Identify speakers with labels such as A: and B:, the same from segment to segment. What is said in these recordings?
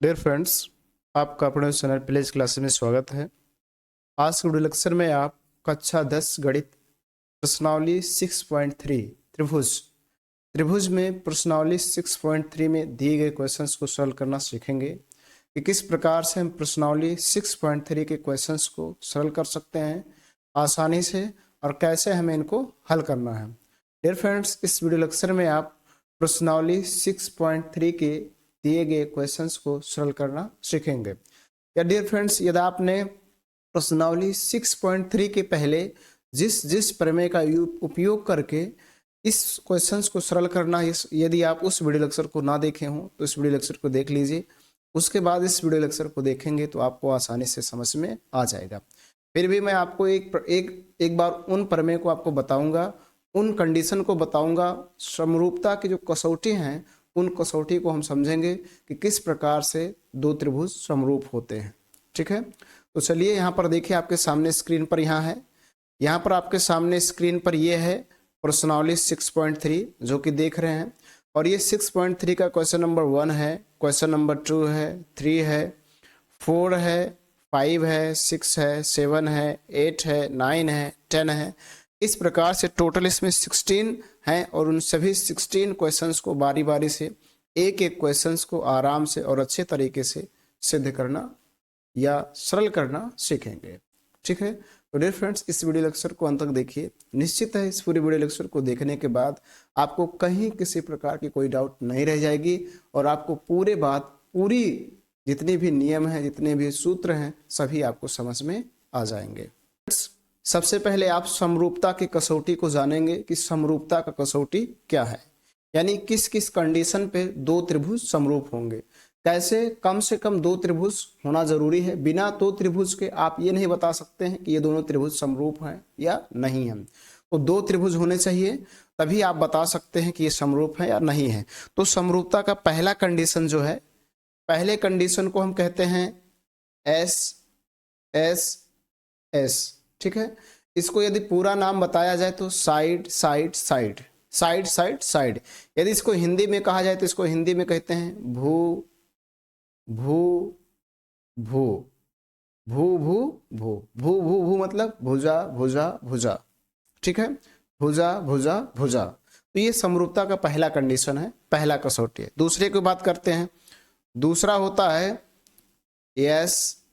A: Dear friends, आपका अपने channel pledge classes में स्वागत है। आज के वीडियो लेक्चर में आप कक्षा 10 गणित प्रश्नावली 6.3 त्रिभुज त्रिभुज में प्रश्नावली 6.3 में दिए गए क्वेश्चंस को सॉल्व करना सीखेंगे कि किस प्रकार से हम प्रश्नावली 6.3 के क्वेश्चंस को सॉल्व कर सकते हैं आसानी से और कैसे हमें इनको हल करना है। डियर फ्रेंड्स, इस वीडियो लेक्चर में आप प्रश्नावली 6.3 के दिए गए क्वेश्चंस को सॉल्व करना सीखेंगे। या डियर फ्रेंड्स, यदि आपने प्रश्नावली 6.3 के पहले जिस प्रमेय का उपयोग करके इस क्वेश्चंस को सरल करना, यदि आप उस वीडियो लेक्चर को ना देखे हों तो इस वीडियो लेक्चर को देख लीजिए। उसके बाद इस वीडियो लेक्चर को देखेंगे तो आपको आसानी से समझ में आ जाएगा। फिर भी मैं आपको एक बार उन प्रमेय को आपको बताऊंगा, उन कंडीशन को बताऊंगा, समरूपता की जो कसौटी हैं उन कसौटी को हम समझेंगे कि किस प्रकार से दो त्रिभुज समरूप होते हैं। ठीक है, तो चलिए यहाँ पर देखिए, आपके सामने स्क्रीन पर यहाँ पर आपके सामने स्क्रीन पर ये है प्रश्नावली 6.3 जो कि देख रहे हैं। और ये 6.3 का क्वेश्चन नंबर 1 है, क्वेश्चन नंबर 2 है, 3 है, 4 है, 5 है, 6 है, 7 है, 8 है, 9 है, 10 है। इस प्रकार से टोटल इसमें 16 हैं और उन सभी 16 क्वेश्चंस को बारी बारी से एक एक क्वेश्चंस को आराम से और अच्छे तरीके से सिद्ध करना या सरल करना सीखेंगे। ठीक है, तो डियर फ्रेंड्स, इस वीडियो लेक्चर को अंत तक देखिए। निश्चित है इस पूरे वीडियो लेक्चर को देखने के बाद आपको कहीं किसी प्रकार की कोई डाउट नहीं रह जाएगी और आपको पूरी जितने भी नियम हैं, जितने भी सूत्र हैं, सभी आपको समझ में आ जाएंगे। सबसे पहले आप समरूपता की कसौटी को जानेंगे कि समरूपता का कसौटी क्या है, यानी किस किस कंडीशन पे दो त्रिभुज समरूप होंगे। कैसे कम से कम दो त्रिभुज होना जरूरी है, बिना दो त्रिभुज के आप ये नहीं बता सकते हैं कि ये दोनों त्रिभुज समरूप हैं या नहीं हैं। तो दो त्रिभुज होने चाहिए, तभी आप बता सकते हैं कि ये समरूप है या नहीं है। तो समरूपता का पहला कंडीशन जो है, पहले कंडीशन को हम कहते हैं एस एस एस। ठीक है, इसको यदि पूरा नाम बताया जाए तो side side side side side side. यदि इसको हिंदी में कहा जाए तो इसको हिंदी में कहते हैं भू भू भू भू भू भू भू भू भू मतलब भुजा भुजा भुजा। ठीक है, भुजा भुजा भुजा। तो ये समरूपता का पहला कंडीशन है, पहला कसौटी है। दूसरे की बात करते हैं। दूसरा होता है एस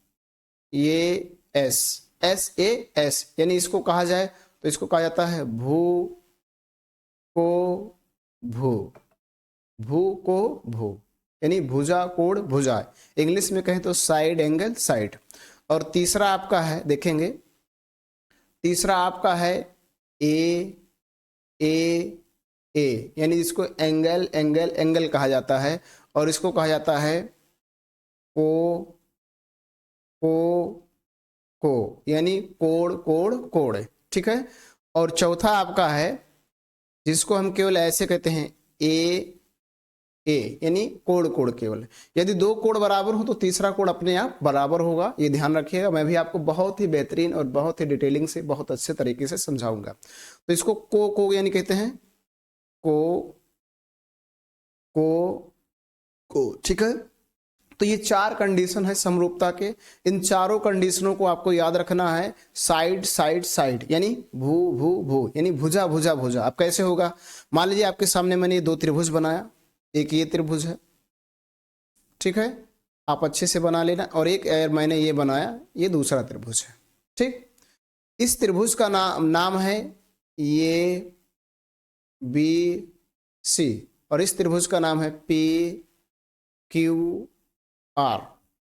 A: ये एस एस ए एस, यानी इसको कहा जाए तो इसको कहा जाता है भू को भू भू को भू, यानी भुजा कोण भुजा। इंग्लिश में कहें तो साइड एंगल साइड। और तीसरा आपका है, देखेंगे तीसरा आपका है ए ए ए, यानी इसको एंगल एंगल एंगल कहा जाता है और इसको कहा जाता है को, यानी कोण कोण कोण। ठीक है, और चौथा आपका है जिसको हम केवल ऐसे कहते हैं ए, यानी कोण कोण केवल। यदि दो कोण बराबर हो तो तीसरा कोण अपने आप बराबर होगा, ये ध्यान रखिएगा। मैं भी आपको बहुत ही बेहतरीन और बहुत ही डिटेलिंग से बहुत अच्छे तरीके से समझाऊंगा। तो इसको को यानी कहते हैं को। ठीक है, तो ये चार कंडीशन है समरूपता के। इन चारों कंडीशनों को आपको याद रखना है। साइड साइड साइड, यानी भू भू भू, यानी भुजा भुजा भुजा। अब कैसे होगा, मान लीजिए आपके सामने मैंने ये दो त्रिभुज बनाया, एक ये त्रिभुज है, ठीक है, आप अच्छे से बना लेना, और एक मैंने ये बनाया, ये दूसरा त्रिभुज है। ठीक, इस त्रिभुज का नाम है ये बी सी और इस त्रिभुज का नाम है पी क्यू आर।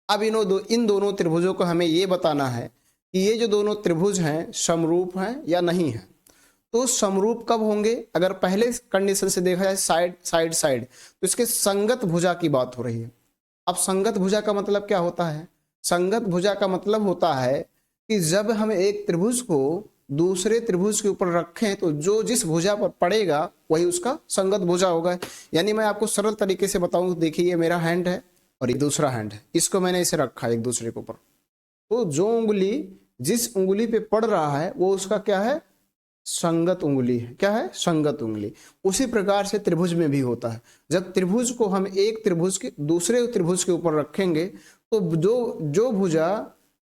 A: अब इन दोनों त्रिभुजों को हमें ये बताना है कि ये जो दोनों त्रिभुज हैं समरूप हैं या नहीं है। तो समरूप कब होंगे, अगर पहले कंडीशन से देखा जाए साइड साइड साइड, तो इसके संगत भुजा की बात हो रही है। अब संगत भुजा का मतलब क्या होता है, संगत भुजा का मतलब होता है कि जब हम एक त्रिभुज को दूसरे त्रिभुज के ऊपर रखें तो जो जिस भुजा पर पड़ेगा वही उसका संगत भुजा होगा। यानी मैं आपको सरल तरीके से बताऊं, देखिए ये मेरा हैंड है और ये दूसरा हैंड है, इसको मैंने इसे रखा एक दूसरे के ऊपर, तो जो उंगली जिस उंगली पे पड़ रहा है वो उसका क्या है, संगत उंगली है। क्या है? संगत उंगली। उसी प्रकार से त्रिभुज में भी होता है। जब त्रिभुज को हम एक त्रिभुज के दूसरे त्रिभुज के ऊपर रखेंगे तो जो भुजा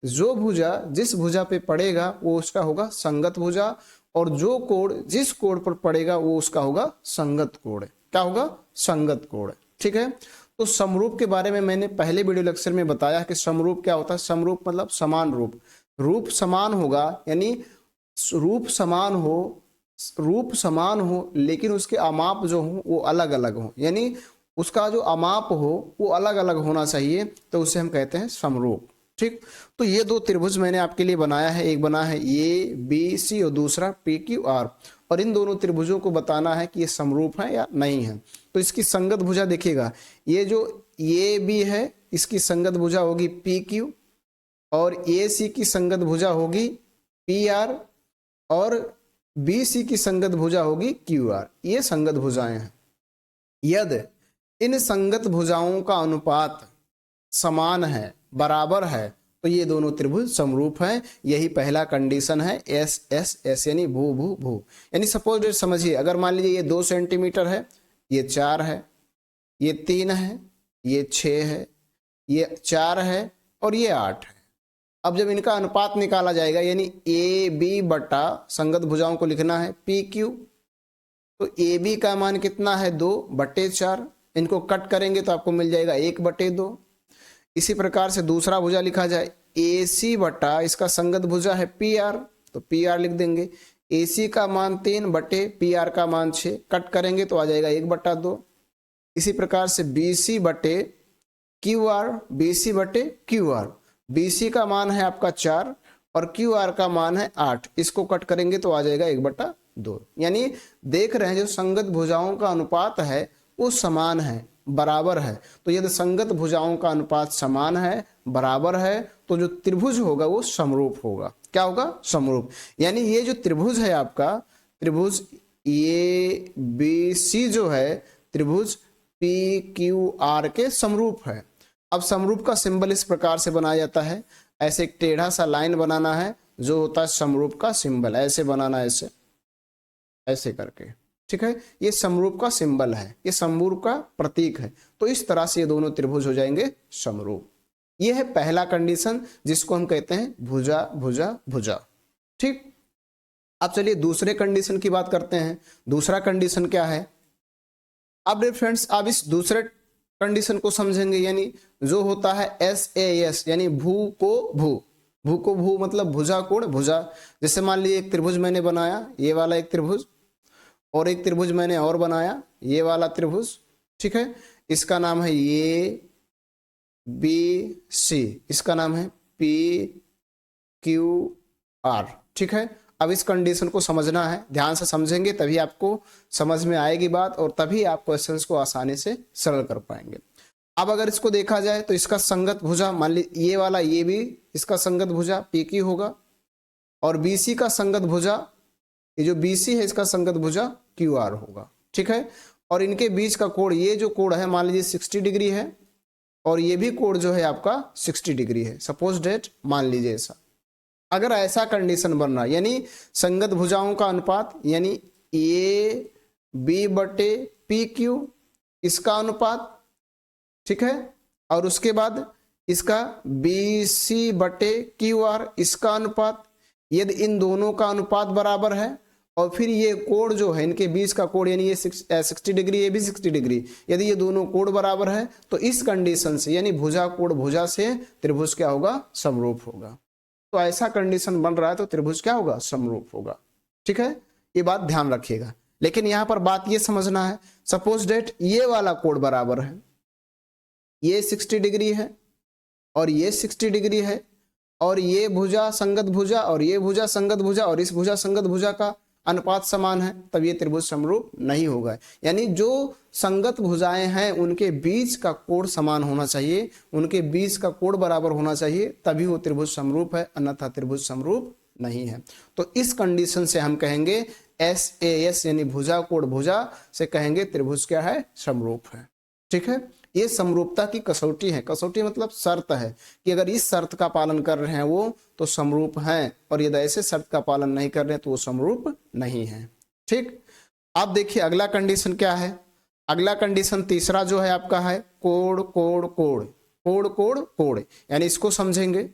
A: जिस भुजा पे पड़ेगा वो उसका होगा संगत भुजा, और जो कोण जिस कोण पर पड़ेगा वो उसका होगा संगत कोण। क्या होगा? संगत कोण। ठीक है। तो समरूप के बारे में मैंने पहले वीडियो लेक्चर में बताया कि समरूप क्या होता है। समरूप मतलब समान रूप। रूप समान होगा यानी रूप समान हो लेकिन उसके अमाप जो हो वो अलग अलग हो, यानी उसका जो अमाप हो वो अलग अलग होना चाहिए, तो उसे हम कहते हैं समरूप। ठीक। तो ये दो त्रिभुज मैंने आपके लिए बनाया है, एक बना है ए बी सी और दूसरा पी क्यू आर, और इन दोनों त्रिभुजों को बताना है कि ये समरूप है या नहीं है। तो इसकी संगत भुजा देखिएगा, ये जो ए बी है इसकी संगत भुजा होगी पी क्यू, और ए सी की संगत भुजा होगी पी आर, और बी सी की संगत भुजा होगी क्यू आर। ये संगत भुजाएं हैं। यदि इन संगत भुजाओं का अनुपात समान है, बराबर है, तो ये दोनों त्रिभुज समरूप हैं। यही पहला कंडीशन है। एस एस एस यानी भू भू भू, यानी सपोज समझिए, अगर मान लीजिए ये 2 सेंटीमीटर है, ये 4 है, ये 3 है, ये 6 है, ये 4 है और ये 8 है। अब जब इनका अनुपात निकाला जाएगा, यानी ए बी बटा संगत भुजाओं को लिखना है पी क्यू, तो ए बी का मान कितना है 2/4। इनको कट करेंगे तो आपको मिल जाएगा 1/2। इसी प्रकार से दूसरा भुजा लिखा जाए ए सी बटा इसका संगत भुजा है पी आर, तो पी आर लिख देंगे। ए सी का मान 3 बटे पी आर का मान 6, कट करेंगे तो आ जाएगा 1/2। इसी प्रकार से बी सी बटे क्यू आर, बी सी बटे क्यू आर, बी सी का मान है आपका 4 और क्यू आर का मान है 8, इसको कट करेंगे तो आ जाएगा 1/2। यानी देख रहे हैं जो संगत भुजाओं का अनुपात है वो समान है, बराबर है। तो यदि संगत भुजाओं का अनुपात समान है, बराबर है, तो जो त्रिभुज होगा वो समरूप होगा। क्या होगा? समरूप। यानी ये जो त्रिभुज है आपका, त्रिभुज ए बी सी जो है, त्रिभुज पी क्यू आर के समरूप है। अब समरूप का सिंबल इस प्रकार से बनाया जाता है, ऐसे एक टेढ़ा सा लाइन बनाना है जो होता है समरूप का सिंबल, ऐसे बनाना है, ऐसे करके। ठीक है, ये समरूप का सिंबल है, ये समरूप का प्रतीक है। तो इस तरह से ये दोनों त्रिभुज हो जाएंगे समरूप। ये है पहला कंडीशन जिसको हम कहते हैं भुजा भुजा भुजा। ठीक। अब चलिए दूसरे कंडीशन की बात करते हैं। दूसरा कंडीशन क्या है? अब डियर फ्रेंड्स, आप इस दूसरे कंडीशन को समझेंगे, यानी जो होता है एस ए एस, यानी भू को भू मतलब भुजा कोण भुजा। जैसे मान लीजिए एक त्रिभुज मैंने बनाया, ये वाला एक त्रिभुज, और एक त्रिभुज मैंने और बनाया, ये वाला त्रिभुज। ठीक है, इसका नाम है ए बी सी, इसका नाम है पी क्यू आर। ठीक है, अब इस कंडीशन को समझना है, ध्यान से समझेंगे तभी आपको समझ में आएगी बात, और तभी आप क्वेश्चंस को आसानी से सरल कर पाएंगे। अब अगर इसको देखा जाए तो इसका संगत भुजा, मान लीजिए ये वाला ये भी इसका संगत भुजा पी क्यू होगा, और बी सी का संगत भुजा, ये जो बी सी है इसका संगत भुजा क्यू आर होगा। ठीक है, और इनके बीच का कोण, ये जो कोण है मान लीजिए 60 डिग्री है, और ये भी कोण जो है आपका 60 डिग्री है। सपोज डेट मान लीजिए ऐसा। अगर ऐसा कंडीशन बन रहा है, यानी संगत भुजाओं का अनुपात, यानी ए बी बटे पी क्यू इसका अनुपात, ठीक है, और उसके बाद इसका बी सी बटे क्यू आर इसका अनुपात। यदि इन दोनों का अनुपात बराबर है, और फिर ये कोण जो है इनके बीच का कोण, यानी ये 60 डिग्री, ये भी 60 डिग्री, यदि ये दोनों कोण बराबर है तो इस कंडीशन से, यानी भुजा कोण भुजा से त्रिभुज क्या होगा? समरूप होगा। तो ऐसा कंडीशन बन रहा है तो त्रिभुज क्या होगा? समरूप होगा। ठीक है, ये बात ध्यान रखिएगा। लेकिन यहां पर बात ये समझना है, सपोज डेट ये वाला कोण बराबर है, ये 60 डिग्री है और ये 60 डिग्री है, और ये भुजा संगत भुजा और ये भुजा संगत भुजा और इस भुजा संगत भुजा का अनुपात समान है, तब ये त्रिभुज समरूप नहीं होगा। यानी जो संगत भुजाएं हैं उनके बीच का कोण समान होना चाहिए, उनके बीच का कोण बराबर होना चाहिए, तभी वो त्रिभुज समरूप है, अन्यथा त्रिभुज समरूप नहीं है। तो इस कंडीशन से हम कहेंगे एस ए एस, यानी भुजा कोण भुजा से कहेंगे त्रिभुज क्या है? समरूप है। ठीक है, ये समरूपता की कसौटी है। कसौटी मतलब शर्त है कि अगर इस शर्त का पालन कर रहे हैं वो तो समरूप हैं, और यदि ऐसे शर्त का पालन नहीं कर रहे हैं तो वो समरूप नहीं है। ठीक, अब देखिए अगला कंडीशन क्या है। अगला कंडीशन तीसरा जो है आपका है कोण कोण कोण, कोण कोण कोण, यानी इसको समझेंगे।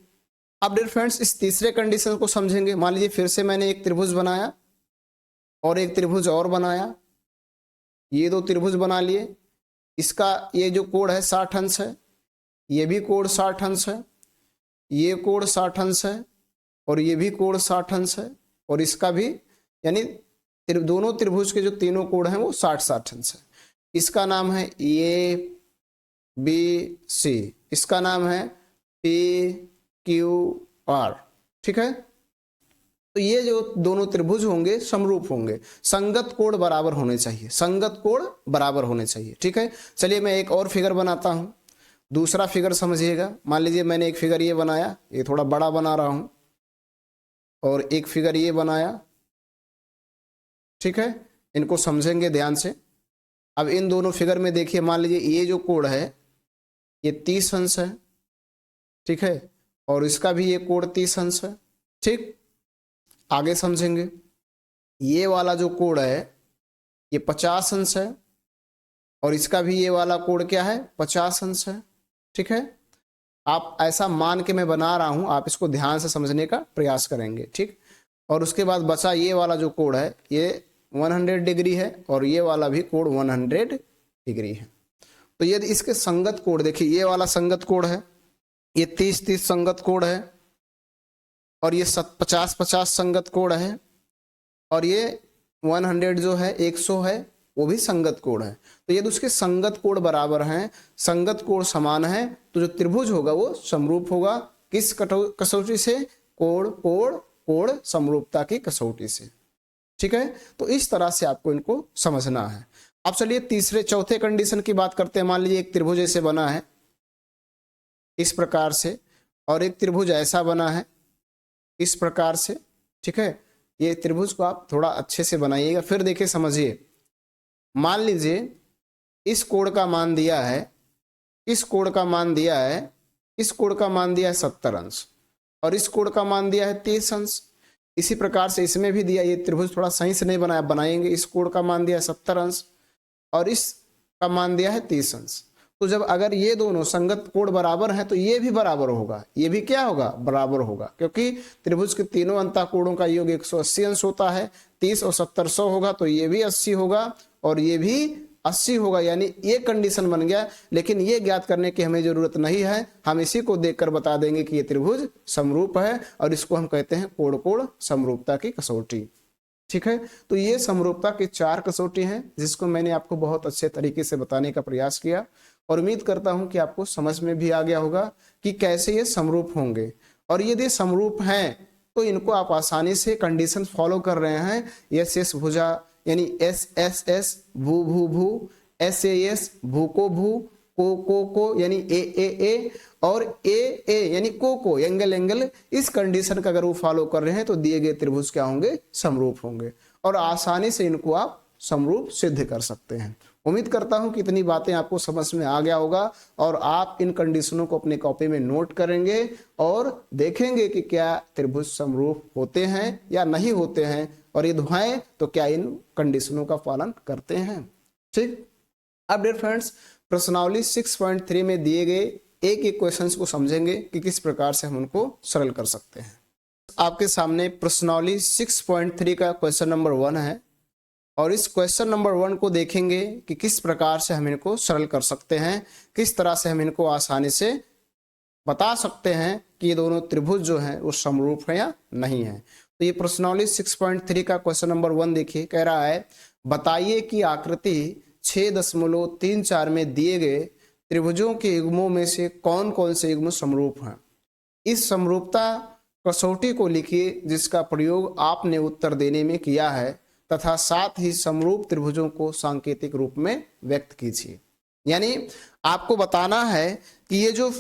A: अब डियर फ्रेंड्स इस तीसरे कंडीशन को समझेंगे। मान लीजिए फिर से मैंने एक त्रिभुज बनाया और एक त्रिभुज और बनाया, ये दो त्रिभुज बना लिए। इसका ये जो कोण है 60 अंश है, ये भी कोण 60 अंश है, ये कोण 60 अंश है, और ये भी कोण 60 अंश है, और इसका भी, यानी दोनों त्रिभुज के जो तीनों कोण हैं वो 60-60 अंश है। इसका नाम है ए बी सी, इसका नाम है पी क्यू आर। ठीक है, तो ये जो दोनों त्रिभुज होंगे समरूप होंगे, संगत कोण बराबर होने चाहिए, संगत कोण बराबर होने चाहिए। ठीक है, चलिए मैं एक और फिगर बनाता हूं, दूसरा फिगर समझिएगा। मान लीजिए मैंने एक फिगर ये बनाया, ये थोड़ा बड़ा बना रहा हूं, और एक फिगर ये बनाया। ठीक है, इनको समझेंगे ध्यान से। अब इन दोनों फिगर में देखिए, मान लीजिए ये जो कोण है ये 30 अंश है। ठीक है, और इसका भी ये कोण 30 अंश है। ठीक, आगे समझेंगे। ये वाला जो कोण है ये 50 अंश है, और इसका भी ये वाला कोण क्या है 50 अंश है। ठीक है, आप ऐसा मान के मैं बना रहा हूं, आप इसको ध्यान से समझने का प्रयास करेंगे। ठीक, और उसके बाद बचा ये वाला जो कोण है ये 100 डिग्री है, और ये वाला भी कोण 100 डिग्री है। तो यदि इसके संगत कोण देखिए, ये वाला संगत कोण है, ये 30-30 संगत कोण है, और ये 50-50 संगत कोण है, और ये 100 जो है 100 है वो भी संगत कोण है। तो यदि उसके संगत कोण बराबर हैं, संगत कोण समान है, तो जो त्रिभुज होगा वो समरूप होगा। किस कसौटी से? कोण कोण कोण समरूपता की कसौटी से। ठीक है, तो इस तरह से आपको इनको समझना है। अब चलिए तीसरे चौथे कंडीशन की बात करते हैं। मान लीजिए एक त्रिभुज ऐसे बना है इस प्रकार से, और एक त्रिभुज ऐसा बना है इस प्रकार से। ठीक है, ये त्रिभुज को आप थोड़ा अच्छे से बनाइएगा, फिर देखिए समझिए। मान लीजिए इस कोण का मान दिया है, इस कोण का मान दिया है, इस कोण का मान दिया है 70 अंश, और इस कोण का मान दिया है 30 अंश। इसी प्रकार से इसमें भी दिया, ये त्रिभुज थोड़ा सही से नहीं बनाया, बनाएंगे। इस कोण का मान दिया है 70 अंश, और इसका मान दिया है 30 अंश। तो जब अगर ये दोनों संगत कोण बराबर हैं तो ये भी बराबर होगा, ये भी क्या होगा? बराबर होगा, क्योंकि त्रिभुज के तीनों अंतःकोणों का योग 180 अंश होता है। 30 और 70 100 होगा, तो ये भी 80 होगा और ये भी 80 होगा, यानी ये कंडीशन बन गया। लेकिन ये ज्ञात करने की हमें जरूरत नहीं है, हम इसी को देखकर बता देंगे कि ये त्रिभुज समरूप है, और इसको हम कहते हैं कोण कोण समरूपता की कसौटी। ठीक है, तो ये समरूपता की 4 कसौटी हैं, जिसको मैंने आपको बहुत अच्छे तरीके से बताने का प्रयास किया, और उम्मीद करता हूं कि आपको समझ में भी आ गया होगा कि कैसे ये समरूप होंगे। और यदि समरूप हैं तो इनको आप आसानी से कंडीशन फॉलो कर रहे हैं। एस एस भुजा यानी एस एस एस, भू भू भू, एस एस भू को को यानी ए और ए यानी को एंगल एंगल। इस कंडीशन का अगर वो फॉलो कर रहे हैं तो दिए गए त्रिभुज क्या होंगे? समरूप होंगे, और आसानी से इनको आप समरूप सिद्ध कर सकते हैं। उम्मीद करता हूं कि इतनी बातें आपको समझ में आ गया होगा, और आप इन कंडीशनों को अपने कॉपी में नोट करेंगे और देखेंगे कि क्या त्रिभुज समरूप होते हैं या नहीं होते हैं, और यदि हैं तो क्या इन कंडीशनों का पालन करते हैं। ठीक, अब डियर फ्रेंड्स प्रश्नावली 6.3 में दिए गए एक एक क्वेश्चंस को समझेंगे कि किस प्रकार से हम उनको सरल कर सकते हैं। आपके सामने प्रश्नावली 6.3 का क्वेश्चन नंबर 1 है, और इस क्वेश्चन नंबर 1 को देखेंगे कि किस प्रकार से हम इनको सरल कर सकते हैं, किस तरह से हम इनको आसानी से बता सकते हैं कि ये दोनों त्रिभुज जो हैं वो समरूप है या नहीं है। तो ये प्रश्नावली 6.3 का क्वेश्चन नंबर 1 देखिए, कह रहा है बताइए कि आकृति 6.34 में दिए गए त्रिभुजों के युग्मों में से कौन कौन से युग्म समरूप हैं। इस समरूपता कसौटी को लिखिए जिसका प्रयोग आपने उत्तर देने में किया है, तथा साथ ही समरूप त्रिभुजों को सांकेतिक रूप में व्यक्त कीजिए। यानी आपको बताना है कि ये जो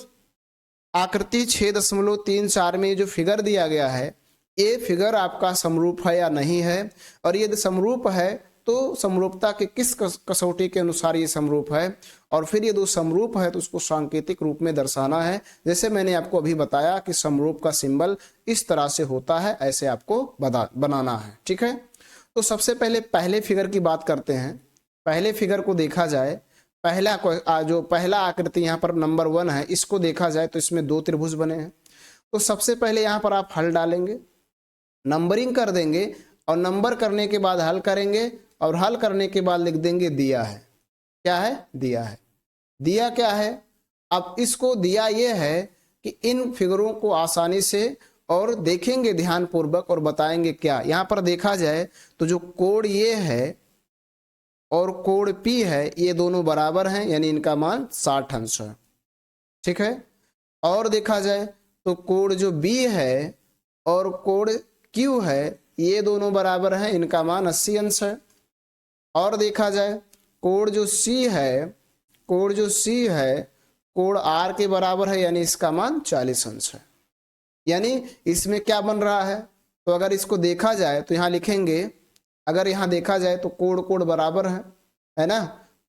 A: आकृति 6.34 में जो फिगर दिया गया है, ये फिगर आपका समरूप है या नहीं है, और यदि समरूप है तो समरूपता के किस कसौटी के अनुसार ये समरूप है, और फिर ये दो समरूप है तो उसको सांकेतिक रूप में दर्शाना है। जैसे मैंने आपको अभी बताया कि समरूप का सिंबल इस तरह से होता है, ऐसे आपको बनाना है। ठीक है, तो सबसे पहले पहले फिगर की बात करते हैं। पहले फिगर को देखा जाए, जो पहला आकृति यहाँ पर नंबर 1 है, इसको देखा जाए तो इसमें दो त्रिभुज बने हैं। तो सबसे पहले यहाँ पर आप हल डालेंगे, नंबरिंग कर देंगे, और नंबर करने के बाद हल करेंगे, और हल करने के बाद लिख देंगे दिया है। क्या है? दिया है। दिया क्या है? अब इसको दिया ये है कि इन फिगरों को आसानी से और देखेंगे ध्यानपूर्वक और बताएंगे क्या। यहाँ पर देखा जाए तो जो कोण ये है और कोण P है, ये दोनों बराबर हैं, यानी इनका मान 60 अंश है। ठीक है, और देखा जाए तो कोण जो B है और कोण Q है, ये दोनों बराबर हैं, इनका मान 80 अंश है। और देखा जाए कोण जो C है, कोण R के बराबर है, यानी इसका मान 40 अंश है। यानी इसमें क्या बन रहा है, तो अगर इसको देखा जाए तो यहाँ लिखेंगे, अगर यहाँ देखा जाए तो कोण बराबर है ना,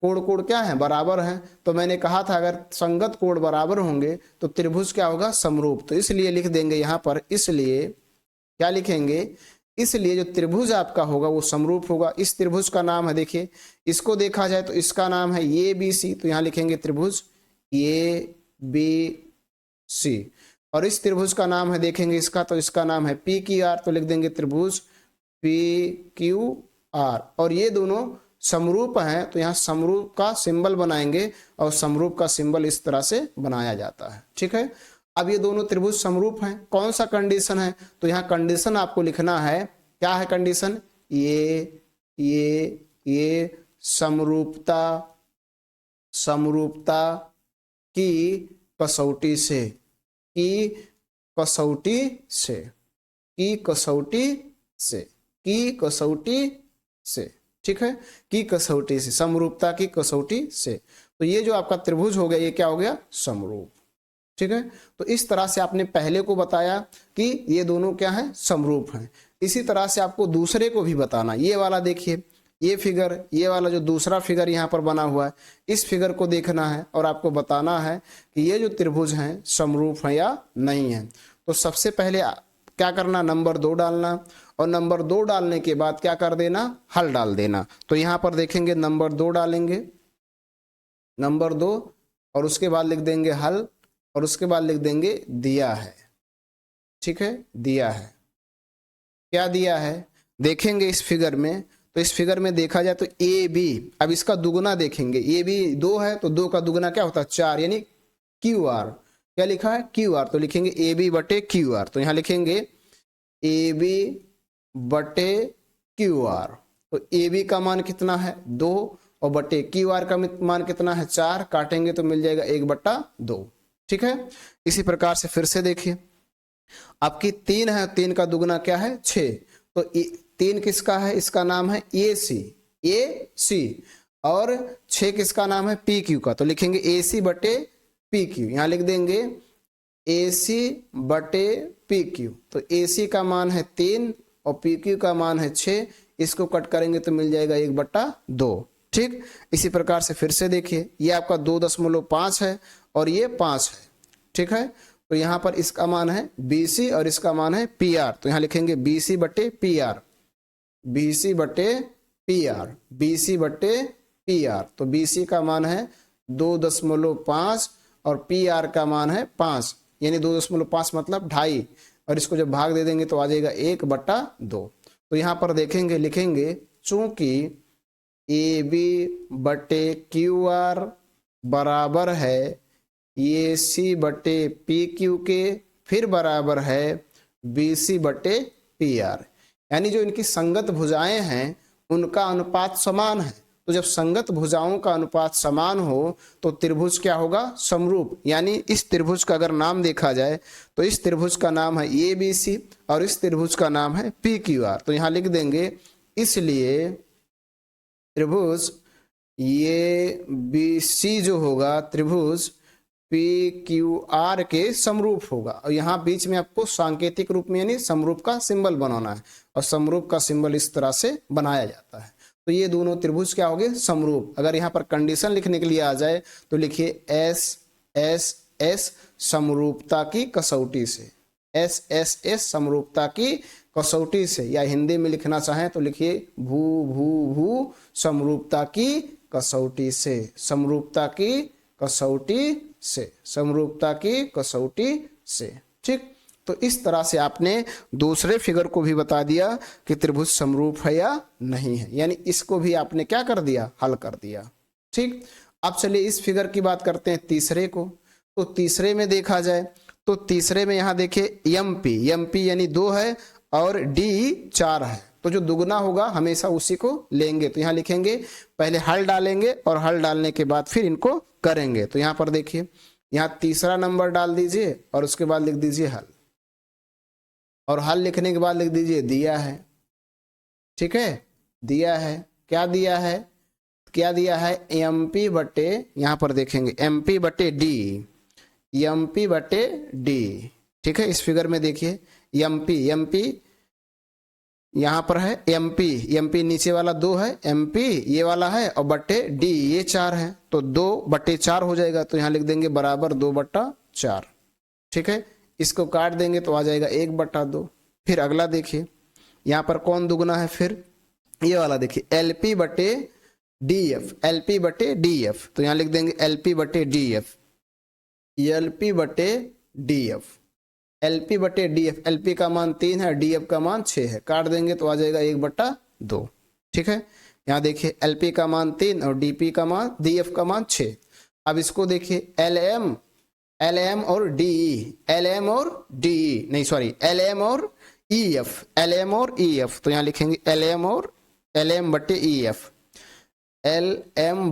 A: कोण क्या है? बराबर है। तो मैंने कहा था अगर संगत कोण बराबर होंगे तो त्रिभुज क्या होगा? समरूप। तो इसलिए लिख देंगे यहाँ पर, इसलिए क्या लिखेंगे? इसलिए जो त्रिभुज आपका होगा वो समरूप होगा। इस त्रिभुज का नाम है, देखिए इसको देखा जाए तो इसका नाम है ABC, तो यहाँ लिखेंगे त्रिभुज ABC। और इस त्रिभुज का नाम है, देखेंगे इसका, तो इसका नाम है PQR, तो लिख देंगे त्रिभुज PQR। और ये दोनों समरूप हैं, तो यहाँ समरूप का सिंबल बनाएंगे, और समरूप का सिंबल इस तरह से बनाया जाता है। ठीक है, अब ये दोनों त्रिभुज समरूप हैं, कौन सा कंडीशन है? तो यहाँ कंडीशन आपको लिखना है। क्या है कंडीशन? ये समरूपता की कसौटी से ठीक है, की कसौटी से, समरूपता की कसौटी से। तो ये जो आपका त्रिभुज हो गया, ये क्या हो गया? समरूप। ठीक है, तो इस तरह से आपने पहले को बताया कि ये दोनों क्या है? समरूप हैं। इसी तरह से आपको दूसरे को भी बताना। ये वाला देखिए, ये फिगर, ये वाला जो दूसरा फिगर यहाँ पर बना हुआ है, इस फिगर को देखना है और आपको बताना है कि ये जो त्रिभुज हैं समरूप है या नहीं है। तो सबसे पहले क्या करना? नंबर 2 डालना, और नंबर 2 डालने के बाद क्या कर देना? हल डाल देना। तो यहाँ पर देखेंगे नंबर 2 डालेंगे, नंबर 2, और उसके बाद लिख देंगे हल, और उसके बाद लिख देंगे दिया है। ठीक है, दिया है। क्या दिया है? देखेंगे इस फिगर में, तो इस फिगर में देखा जाए तो AB, अब इसका दुगुना देखेंगे, AB 2 है तो 2 का दुगुना क्या होता है? 4, यानी QR। क्या लिखा है? QR। तो लिखेंगे AB बटे QR। तो यहाँ लिखेंगे AB बटे QR। तो AB का मान कितना है? 2, और बटे QR का मान कितना है? 4। काटेंगे तो मिल जाएगा 1/2। ठीक है, इसी प्रकार से फिर से देखिए, आपकी 3 है, 3 का दुगुना क्या है? 6। तो 3 किसका है? इसका नाम है AC, और 6 किसका नाम है? PQ का। तो लिखेंगे AC बटे PQ। यहाँ लिख देंगे AC बटे PQ। तो AC का मान है 3 और PQ का मान है 6। इसको कट करेंगे तो मिल जाएगा 1/2। ठीक, इसी प्रकार से फिर से देखिए, ये आपका 2.5 है और ये 5 है। ठीक है, तो यहाँ पर इसका मान है BC और इसका मान है PR। तो यहाँ लिखेंगे BC बटे PR, BC बटे PR। तो BC का मान है 2.5 और PR का मान है 5, यानी 2.5 मतलब 2.5, और इसको जब भाग दे देंगे तो आ जाएगा 1/2। तो यहाँ पर देखेंगे, लिखेंगे चूंकि AB बटे QR बराबर है AC बटे PQ के, फिर बराबर है BC बटे PR, यानी जो इनकी संगत भुजाएं हैं उनका अनुपात समान है। तो जब संगत भुजाओं का अनुपात समान हो तो त्रिभुज क्या होगा? समरूप। यानी इस त्रिभुज का अगर नाम देखा जाए तो इस त्रिभुज का नाम है ABC और इस त्रिभुज का नाम है PQR। तो यहाँ लिख देंगे, इसलिए त्रिभुज ये BC जो होगा त्रिभुज PQR के समरूप होगा। और यहाँ बीच में आपको सांकेतिक रूप में यानी समरूप का सिंबल बनाना है, और समरूप का सिंबल इस तरह से बनाया जाता है। तो ये दोनों त्रिभुज क्या हो गए, समरूप। अगर यहाँ पर कंडीशन लिखने के लिए आ जाए तो लिखिए एस एस एस समरूपता की कसौटी से, एस एस एस समरूपता की कसौटी से, या हिंदी में लिखना चाहें तो लिखिए भू भू भू समरूपता की कसौटी से, समरूपता की कसौटी से, समरूपता की कसौटी से। ठीक, तो इस तरह से आपने दूसरे फिगर को भी बता दिया कि त्रिभुज समरूप है या नहीं है, यानी इसको भी आपने क्या कर दिया, हल कर दिया। ठीक, अब चलिए इस फिगर की बात करते हैं तीसरे को। तो तीसरे में देखा जाए तो तीसरे में यहाँ देखिए एम पी यानी 2 है और डी 4 है, तो जो दुगना होगा हमेशा उसी को लेंगे। तो यहाँ लिखेंगे, पहले हल डालेंगे और हल डालने के बाद फिर इनको करेंगे। तो यहाँ पर देखिए, यहाँ तीसरा नंबर डाल दीजिए और उसके बाद लिख दीजिए हल, और हल लिखने के बाद लिख दीजिए दिया है। ठीक है, दिया है, क्या दिया है, क्या दिया है, एम पी बटे, यहाँ पर देखेंगे एम पी बटे डी, एम पी बटे डी। ठीक है, इस फिगर में देखिए एम पी यहाँ पर है एम पी नीचे वाला 2 है, एम पी ये वाला है और बटे डी ये 4 है, तो 2/4 हो जाएगा। तो यहाँ लिख देंगे बराबर 2/4। ठीक है, इसको काट देंगे तो आ जाएगा 1/2। फिर अगला देखिए, यहाँ पर कौन दुगना है, फिर ये वाला देखिए LP बटे DF, LP बटे DF। तो यहाँ लिख देंगे LP बटे DF, LP बटे DF, LP बटे DF। LP का मान 3 है, DF का मान 6 है, काट देंगे तो आ जाएगा 1/2। ठीक है, यहाँ देखिए LP का मान 3 और DF का मान 6। अब इसको देखिए LM और EF, तो यहाँ लिखेंगे LM बटे EF, LM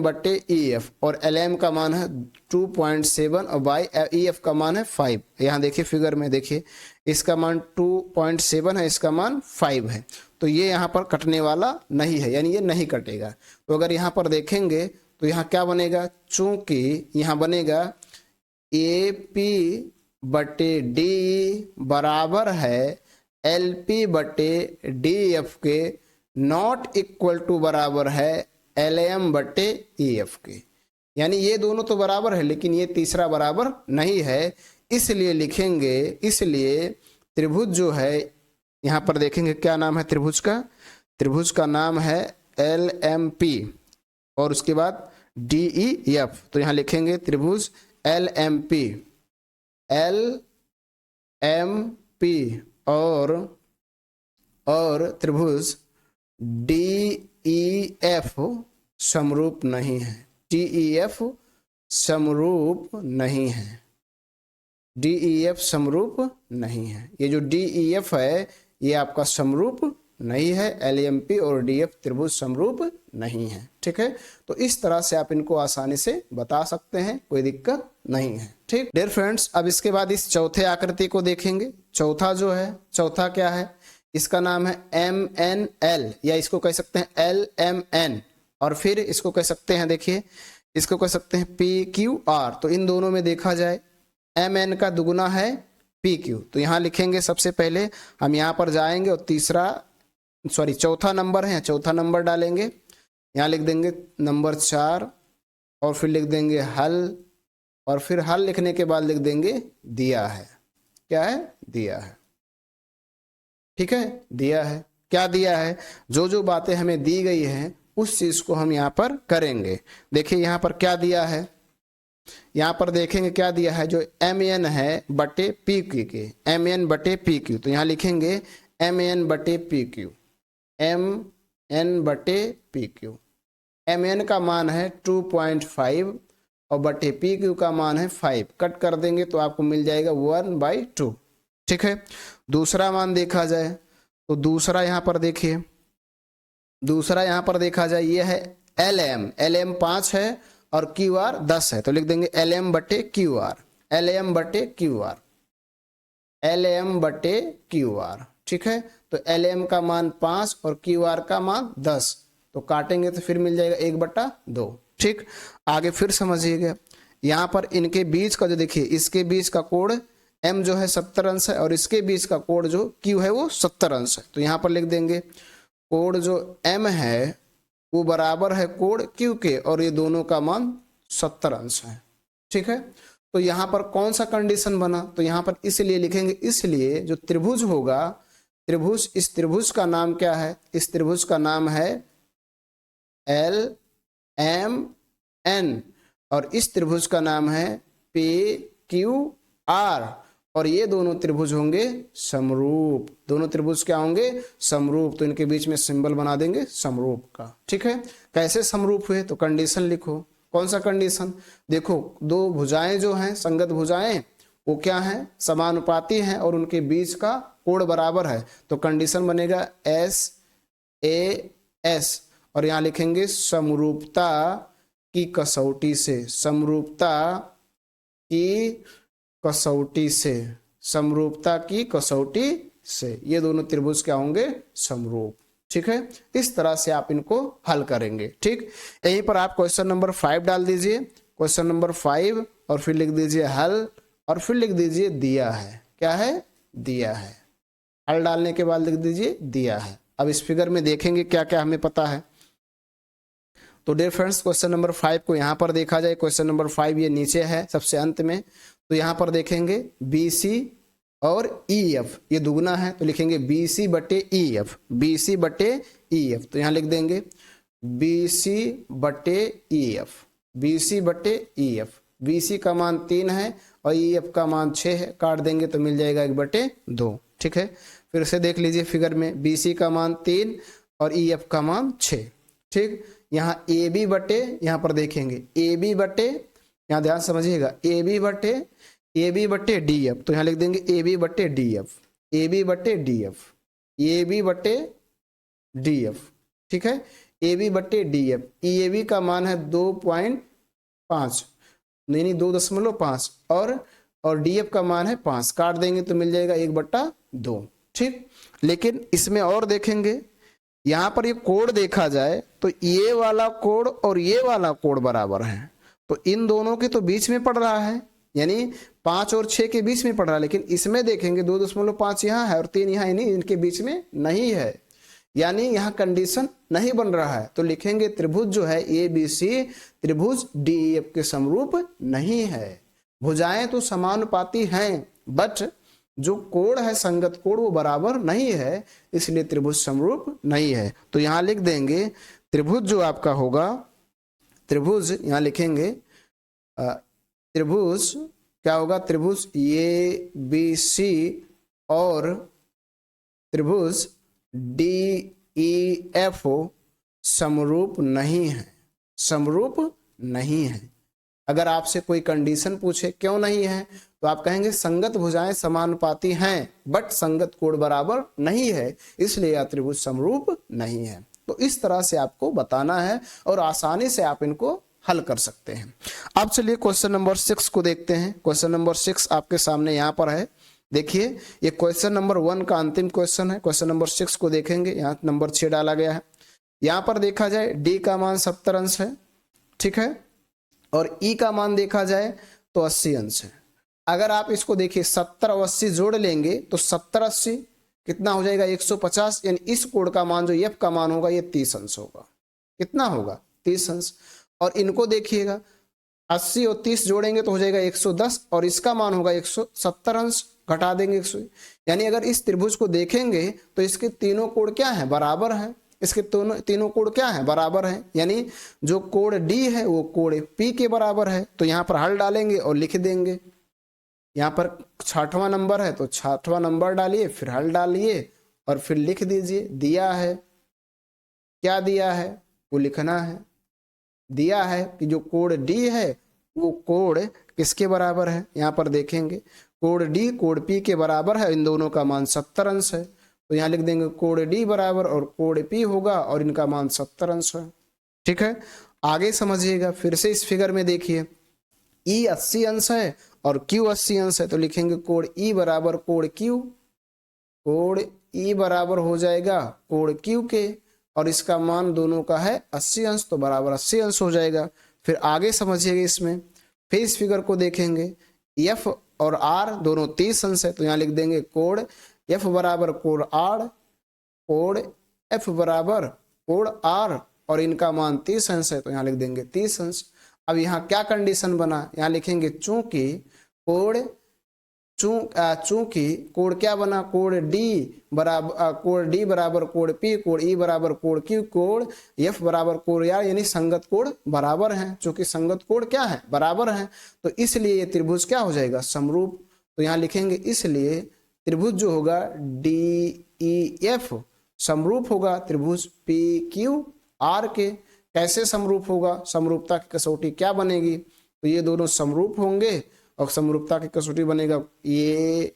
A: बटे EF, और LM का मान है 2.7 और बाई EF का मान है 5। यहाँ देखिए फिगर में देखिए, इसका मान 2.7 है, इसका मान 5 है, तो ये यहाँ पर कटने वाला नहीं है, यानी ये नहीं कटेगा। तो अगर यहाँ पर देखेंगे तो यहाँ क्या बनेगा, चूंकि यहाँ बनेगा AP बटे D बराबर है LP बटे DF के, नॉट इक्वल टू बराबर है LM बटे EF के, यानी ये दोनों तो बराबर है लेकिन ये तीसरा बराबर नहीं है। इसलिए लिखेंगे, इसलिए त्रिभुज जो है, यहाँ पर देखेंगे क्या नाम है त्रिभुज का नाम है LMP और उसके बाद DEF। तो यहाँ लिखेंगे त्रिभुज LMP और त्रिभुज DEF समरूप नहीं है, DEF समरूप नहीं है, DEF समरूप नहीं है। ये जो DEF है ये आपका समरूप नहीं है, LMP और DF त्रिभुज समरूप नहीं है। ठीक है, तो इस तरह से आप इनको आसानी से बता सकते हैं, कोई दिक्कत नहीं है। ठीक डियर फ्रेंड्स, अब इसके बाद इस चौथे आकृति को देखेंगे। चौथा जो है, चौथा क्या है, इसका नाम है MNL, या इसको कह सकते हैं LMN, और फिर इसको कह सकते हैं, देखिए इसको कह सकते हैं PQR। तो इन दोनों में देखा जाए MN का दुगुना है PQ, तो यहाँ लिखेंगे सबसे पहले हम यहाँ पर जाएंगे और चौथा नंबर है, चौथा नंबर डालेंगे, यहाँ लिख देंगे नंबर 4 और फिर लिख देंगे हल, और फिर हल लिखने के बाद लिख देंगे दिया है। क्या है, दिया है। ठीक है, दिया है, क्या दिया है, जो जो बातें हमें दी गई हैं उस चीज को हम यहाँ पर करेंगे। देखिए यहाँ पर क्या दिया है, यहाँ पर देखेंगे क्या दिया है, जो MN है बटे PQ के, MN बटे PQ। तो यहाँ लिखेंगे MN बटे PQ, MN बटे PQ। MN का मान है 2.5 और बटे PQ का मान है 5, कट कर देंगे तो आपको मिल जाएगा 1/2। ठीक है, दूसरा मान देखा जाए तो दूसरा यहाँ पर देखिए, दूसरा यहाँ पर देखा जाए ये है LM 5 है और QR 10 है, तो लिख देंगे LM बटे QR, LM बटे QR, LM बटे QR। ठीक है, तो LM का मान 5 और QR का मान 10, तो काटेंगे तो फिर मिल जाएगा 1/2। ठीक, आगे फिर समझिएगा, यहाँ पर इनके बीच का जो देखिए, इसके बीच का कोण m जो है 70 अंश है और इसके बीच का कोण जो q है वो 70 अंश है। तो यहाँ पर लिख देंगे कोण जो m है वो बराबर है कोण q के और ये दोनों का मान 70 अंश है। ठीक है, तो यहाँ पर कौन सा कंडीशन बना, तो यहाँ पर इसलिए लिखेंगे, इसलिए जो त्रिभुज होगा, त्रिभुज, इस त्रिभुज का नाम क्या है, इस त्रिभुज का नाम है एल एम एन और इस त्रिभुज का नाम है पी क्यू आर और ये दोनों त्रिभुज होंगे समरूप। दोनों त्रिभुज क्या होंगे, समरूप। तो इनके बीच में सिंबल बना देंगे समरूप का। ठीक है, कैसे समरूप हुए, तो कंडीशन लिखो। कौन सा कंडीशन, देखो दो भुजाएं जो हैं, संगत भुजाएं, वो क्या हैं, समानुपाती हैं और उनके बीच का कोण बराबर है। तो कंडीशन बनेगा एस ए एस और यहाँ लिखेंगे समरूपता की कसौटी से, समरूपता की कसौटी से, समरूपता की कसौटी से ये दोनों त्रिभुज क्या होंगे, समरूप। ठीक है, इस तरह से आप इनको हल करेंगे। ठीक, यहीं पर आप क्वेश्चन नंबर 5 डाल दीजिए, क्वेश्चन नंबर 5 और फिर लिख दीजिए हल और फिर लिख दीजिए दिया है। क्या है, दिया है। हल डालने के बाद लिख दीजिए दिया है। अब इस फिगर में देखेंगे क्या क्या हमें पता है। तो डियर फ्रेंड्स, क्वेश्चन नंबर 5 को यहाँ पर देखा जाए, क्वेश्चन नंबर 5 ये नीचे है सबसे अंत में। तो यहाँ पर देखेंगे बी सी और ई एफ ये दुगना है, तो लिखेंगे बी सी बटे ई एफ, बी सी बटे ई एफ। तो यहाँ लिख देंगे बी सी बटे ई एफ, बी सी बटे ई एफ। बी सी का मान 3 है और ई एफ का मान 6 है, काट देंगे तो मिल जाएगा 1/2। ठीक है, फिर से देख लीजिए फिगर में, बी सी का मान 3 और ई एफ का मान 6। ठीक, यहाँ ए बी बटे, यहाँ पर देखेंगे ए बी बटे, यहाँ ध्यान समझिएगा, ए बी बटे डी एफ। तो यहाँ लिख देंगे ए बी बटे डी एफ, ए बी बटे डी एफ, ए बी बटे डी एफ। ठीक है, ए बी बटे D F. E A B का मान है 2.5, नहीं 2.5 और डी एफ का मान है 5, काट देंगे तो मिल जाएगा 1/2। ठीक, लेकिन इसमें और देखेंगे, यहाँ पर ये कोण देखा जाए तो ये वाला कोण और ये वाला कोण बराबर है, तो इन दोनों के तो बीच में पड़ रहा है, यानी 5 और 6 के बीच में पड़ रहा है। लेकिन इसमें देखेंगे 2.5 यहाँ है और 3 यहाँ, यानी इनके बीच में नहीं है, यानी यहाँ कंडीशन नहीं बन रहा है। तो लिखेंगे त्रिभुज जो है ए बी सी त्रिभुज डी एफ के समरूप नहीं है। भुजाएं तो समानुपाती हैं बट जो कोण है संगत कोण वो बराबर नहीं है, इसलिए त्रिभुज समरूप नहीं है। तो यहाँ लिख देंगे त्रिभुज जो आपका होगा, त्रिभुज यहाँ लिखेंगे त्रिभुज क्या होगा, त्रिभुज ए बी सी और त्रिभुज डी ई एफ समरूप नहीं है, समरूप नहीं है। अगर आपसे कोई कंडीशन पूछे क्यों नहीं है, तो आप कहेंगे संगत भुजाएं समानुपाती हैं बट संगत कोण बराबर नहीं है, इसलिए यह त्रिभुज समरूप नहीं है। तो इस तरह से आपको बताना है और आसानी से आप इनको हल कर सकते हैं। अब चलिए क्वेश्चन नंबर 6 को देखते हैं। क्वेश्चन नंबर 6 आपके सामने यहाँ पर है, देखिए ये क्वेश्चन नंबर 1 का अंतिम क्वेश्चन है। क्वेश्चन नंबर 6 को देखेंगे, यहाँ नंबर 6 डाला गया है। यहाँ पर देखा जाए डी का मान 70 अंश है, ठीक है, और ई का मान देखा जाए तो 80 अंश है। अगर आप इसको देखिए 70 और 80 जोड़ लेंगे तो 70-80 कितना हो जाएगा, 150, यानी इस कोण का मान जो एफ का मान होगा ये 30 अंश होगा। कितना होगा, 30 अंश। और इनको देखिएगा 80 और 30 जोड़ेंगे तो हो जाएगा 110 और इसका मान होगा 170 अंश, घटा देंगे 100, यानी अगर इस त्रिभुज को देखेंगे तो इसके तीनों कोण क्या है, बराबर है। इसके तीनों कोण क्या है, बराबर है, यानी जो कोण डी है वो कोण पी के बराबर है। तो यहाँ पर हल डालेंगे और लिख देंगे, यहाँ पर 6वां नंबर है तो 6वां नंबर डालिए, फिर हल डालिए और फिर लिख दीजिए। दिया है, क्या दिया है वो लिखना है। दिया है कि जो कोण डी है वो कोण किसके बराबर है, यहाँ पर देखेंगे कोण डी कोण पी के बराबर है, इन दोनों का मान 70 अंश है। तो यहाँ लिख देंगे कोण डी बराबर और कोण पी होगा और इनका मान 70 अंश है। ठीक है, आगे समझिएगा, फिर से इस फिगर में देखिए ई 80 अंश है और क्यू 80 अंश है, तो लिखेंगे कोण ई बराबर कोण क्यू, कोण ई बराबर हो जाएगा कोण क्यू के और इसका मान दोनों का है 80 अंश, तो बराबर 80 अंश हो जाएगा। फिर आगे समझिएगा इसमें, फिर इस फिगर को देखेंगे एफ और आर दोनों 30 अंश है, तो यहाँ लिख देंगे कोण एफ बराबर कोण आर, कोण एफ बराबर कोण आर, और इनका मान 30 अंश है, तो यहाँ लिख देंगे 30 अंश। अब यहाँ क्या कंडीशन बना, यहाँ लिखेंगे चूंकि कोण चूंकि कोण क्या बना, कोण डी बराबर कोण पी, कोण ई बराबर कोण क्यू, कोण एफ बराबर कोण आर, यानी संगत कोण बराबर हैं। चूंकि संगत कोण क्या है, बराबर हैं, तो इसलिए ये त्रिभुज क्या हो जाएगा, समरूप। तो यहाँ लिखेंगे इसलिए त्रिभुज जो होगा डी ई एफ समरूप होगा त्रिभुज पी क्यू आर के। कैसे समरूप होगा, समरूपता की कसौटी क्या बनेगी, तो ये दोनों समरूप होंगे और समरूपता की कसौटी बनेगा ए,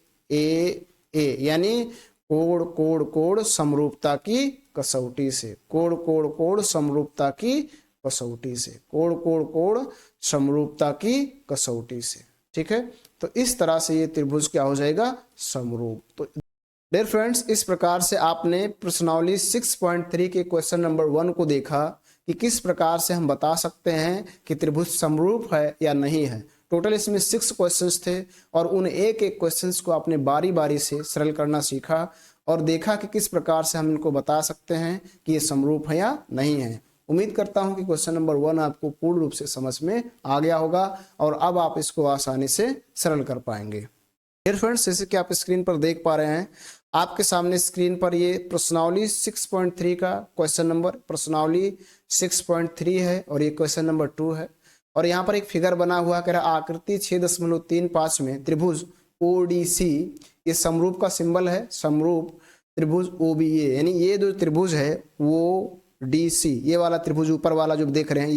A: यानी कोण कोण कोण समरूपता की कसौटी से, कोण कोण कोण समरूपता की कसौटी से, कोण कोण कोण समरूपता की कसौटी से। ठीक है, तो इस तरह से ये त्रिभुज क्या हो जाएगा, समरूप। तो डियर फ्रेंड्स, इस प्रकार से आपने प्रश्नावली 6.3 के क्वेश्चन नंबर 1 को देखा कि किस प्रकार से हम बता सकते हैं कि त्रिभुज समरूप है या नहीं है। टोटल इसमें 6 क्वेश्चंस थे और उन एक एक क्वेश्चंस को आपने बारी बारी से सरल करना सीखा और देखा कि किस प्रकार से हम इनको बता सकते हैं कि ये समरूप है या नहीं है। उम्मीद करता हूं कि क्वेश्चन नंबर 1 आपको पूर्ण रूप से समझ में आ गया होगा और अब आप इसको आसानी से सरल कर पाएंगे। डियर फ्रेंड्स, जैसे कि आप स्क्रीन पर देख पा रहे हैं, आपके सामने स्क्रीन पर ये प्रश्नावली 6.3 का क्वेश्चन नंबर प्रश्नावली 6.3 है और ये क्वेश्चन नंबर 2 है। और यहाँ पर एक फिगर बना हुआ कह रहा आकृति 6.35 में त्रिभुज ओडीसी, ये समरूप का सिंबल है, समरूप त्रिभुज ओबीए, यानी ये जो त्रिभुज है वो डीसी, ये वाला त्रिभुज ऊपर वाला जो देख रहे हैं,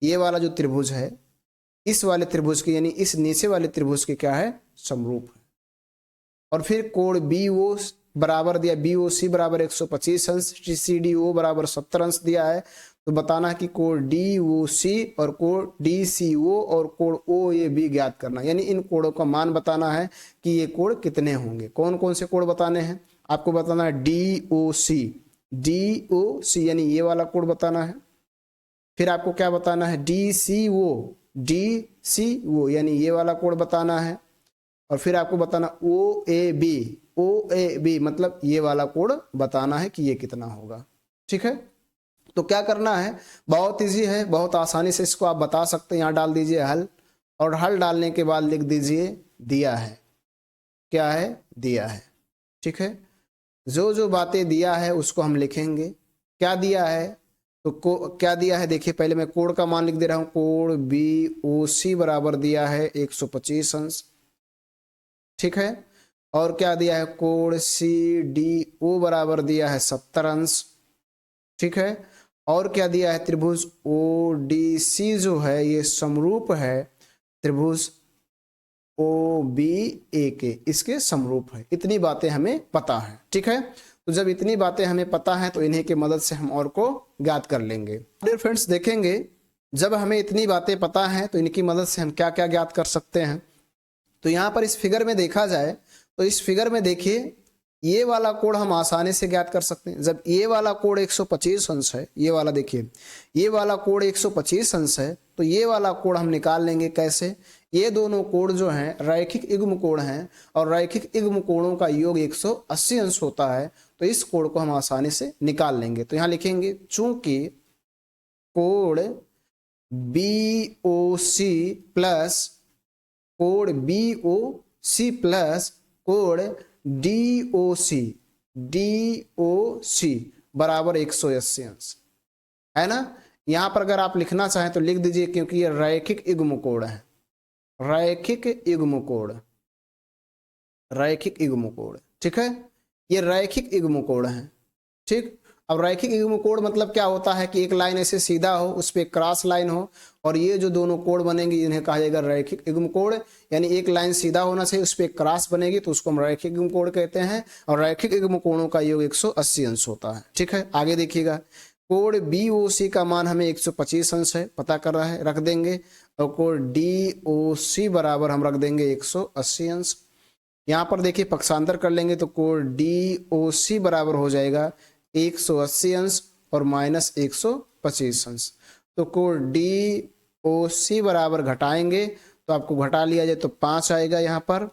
A: ये वाला जो त्रिभुज है, इस वाले त्रिभुज के यानी इस नीचे वाले त्रिभुज के क्या है, समरूप है। और फिर कोण बी ओ बराबर दिया, बी ओ सी बराबर 125 अंश, सी डी ओ बराबर 70 अंश दिया है। तो बताना है कि कोण डी ओ सी और कोण डी सी ओ और कोण ओ ए बी ज्ञात करना, यानी इन कोणों का मान बताना है कि ये कोण कितने होंगे। कौन कौन से कोण बताने हैं, आपको बताना है डी ओ सी यानी ये वाला कोण बताना है। फिर आपको क्या बताना है, डी सी ओ यानी ये वाला कोण बताना है। और फिर आपको बताना ओ ए बी मतलब ये वाला कोण बताना है कि ये कितना होगा। ठीक है, तो क्या करना है, बहुत इजी है, बहुत आसानी से इसको आप बता सकते हैं। यहाँ डाल दीजिए हल और हल डालने के बाद लिख दीजिए दिया है, क्या है, दिया है। ठीक है, जो जो बातें दिया है उसको हम लिखेंगे। क्या दिया है, तो क्या दिया है देखिए, पहले मैं कोण का मान लिख दे रहा हूं, कोण बी ओ सी बराबर दिया है 125 अंश। ठीक है, और क्या दिया है, कोण सी डी ओ बराबर दिया है 70 अंश। ठीक है, और क्या दिया है, त्रिभुज ओ डी सी जो है ये समरूप है त्रिभुज ओ बी ए के, इसके समरूप है। इतनी बातें हमें पता है। ठीक है, तो जब इतनी बातें हमें पता है तो इन्हीं की मदद से हम और को ज्ञात कर लेंगे। डियर फ्रेंड्स, देखेंगे जब हमें इतनी बातें पता हैं तो इनकी मदद से हम क्या क्या ज्ञात कर सकते हैं। तो यहाँ पर इस फिगर में देखा जाए तो इस फिगर में देखिए ये वाला कोण हम आसानी से ज्ञात कर सकते हैं। जब ये वाला कोण 125 अंश है, ये वाला देखिए, ये वाला कोण 125 अंश है, तो ये वाला कोण हम निकाल लेंगे। कैसे, ये दोनों कोण जो हैं रैखिक युग्म कोण हैं और रैखिक युग्म कोणों का योग 180 अंश होता है, तो इस कोण को हम आसानी से निकाल लेंगे। तो यहाँ लिखेंगे चूंकि कोण बी ओ सी प्लस कोण बी ओ सी प्लस कोण डी ओ सी बराबर 180 अंश है ना। यहां पर अगर आप लिखना चाहें तो लिख दीजिए, क्योंकि ये रैखिक युग्म कोण है, रैखिक युग्म कोण, रैखिक युग्म कोण। ठीक है, ये रैखिक युग्म कोण है। ठीक, अब रैखिक युग्म कोण मतलब क्या होता है कि एक लाइन ऐसे सीधा हो, उस पर क्रॉस लाइन हो और ये जो दोनों कोण बनेंगे इन्हें कहा जाएगा रैखिक युग्म कोण। यानी एक लाइन सीधा होना चाहिए, उस पर क्रॉस बनेगी तो उसको हम रैखिक युग्म कोण कहते हैं और रैखिक युग्म कोणों का योग 180 अंश होता है। ठीक है, आगे देखिएगा, कोण बी ओ सी का मान हमें 125 अंश है, पता कर रहा है, रख देंगे। और कोण डी ओ सी बराबर हम रख देंगे 180 अंश। यहाँ पर देखिए पक्षांतर कर लेंगे तो कोण डी ओ सी बराबर हो जाएगा 180 अंश और माइनस 125 अंश। तो कोण डी ओ सी बराबर घटाएंगे तो आपको घटा लिया जाए तो 5 आएगा यहाँ पर,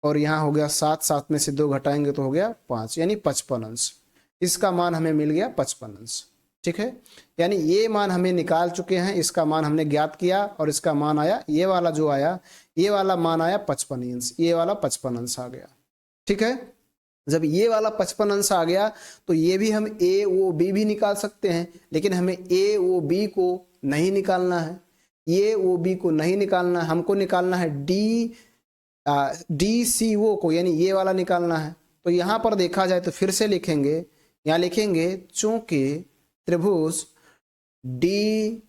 A: और यहाँ हो गया 7, 7 में से 2 घटाएंगे तो हो गया 5, यानी 55 अंश। इसका मान हमें मिल गया 55 अंश। ठीक है, यानी ये मान हमें निकाल चुके हैं, इसका मान हमने ज्ञात किया और इसका मान आया, ये वाला जो आया, ये वाला मान आया 55 अंश, ये वाला 55 अंश आ गया। ठीक है, जब ये वाला 55 अंश आ गया तो ये भी हम ए ओ बी भी निकाल सकते हैं, लेकिन हमें ए ओ बी को नहीं निकालना है, ये ओ बी को नहीं निकालना है, हमको निकालना है डी सी ओ को, यानी ये वाला निकालना है। तो यहाँ पर देखा जाए तो फिर से लिखेंगे, यहाँ लिखेंगे चूंकि त्रिभुज D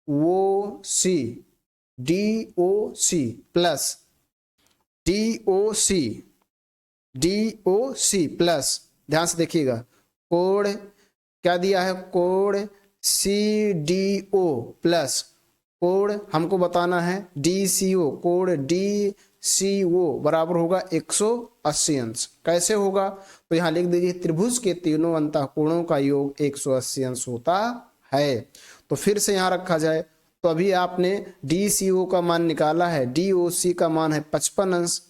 A: O C plus D O C plus, ध्यान से देखिएगा, कोण क्या दिया है, कोण सी डी ओ प्लस कोण हमको बताना है डी सी ओ, कोण डी सी ओ बराबर होगा 180 अंश। कैसे होगा, तो यहाँ लिख दीजिए त्रिभुज के तीनों अंतःकोणों का योग 180 अंश होता है। तो फिर से यहाँ रखा जाए तो अभी आपने डी सी ओ का मान निकाला है, डी ओ सी का मान है 55 अंश,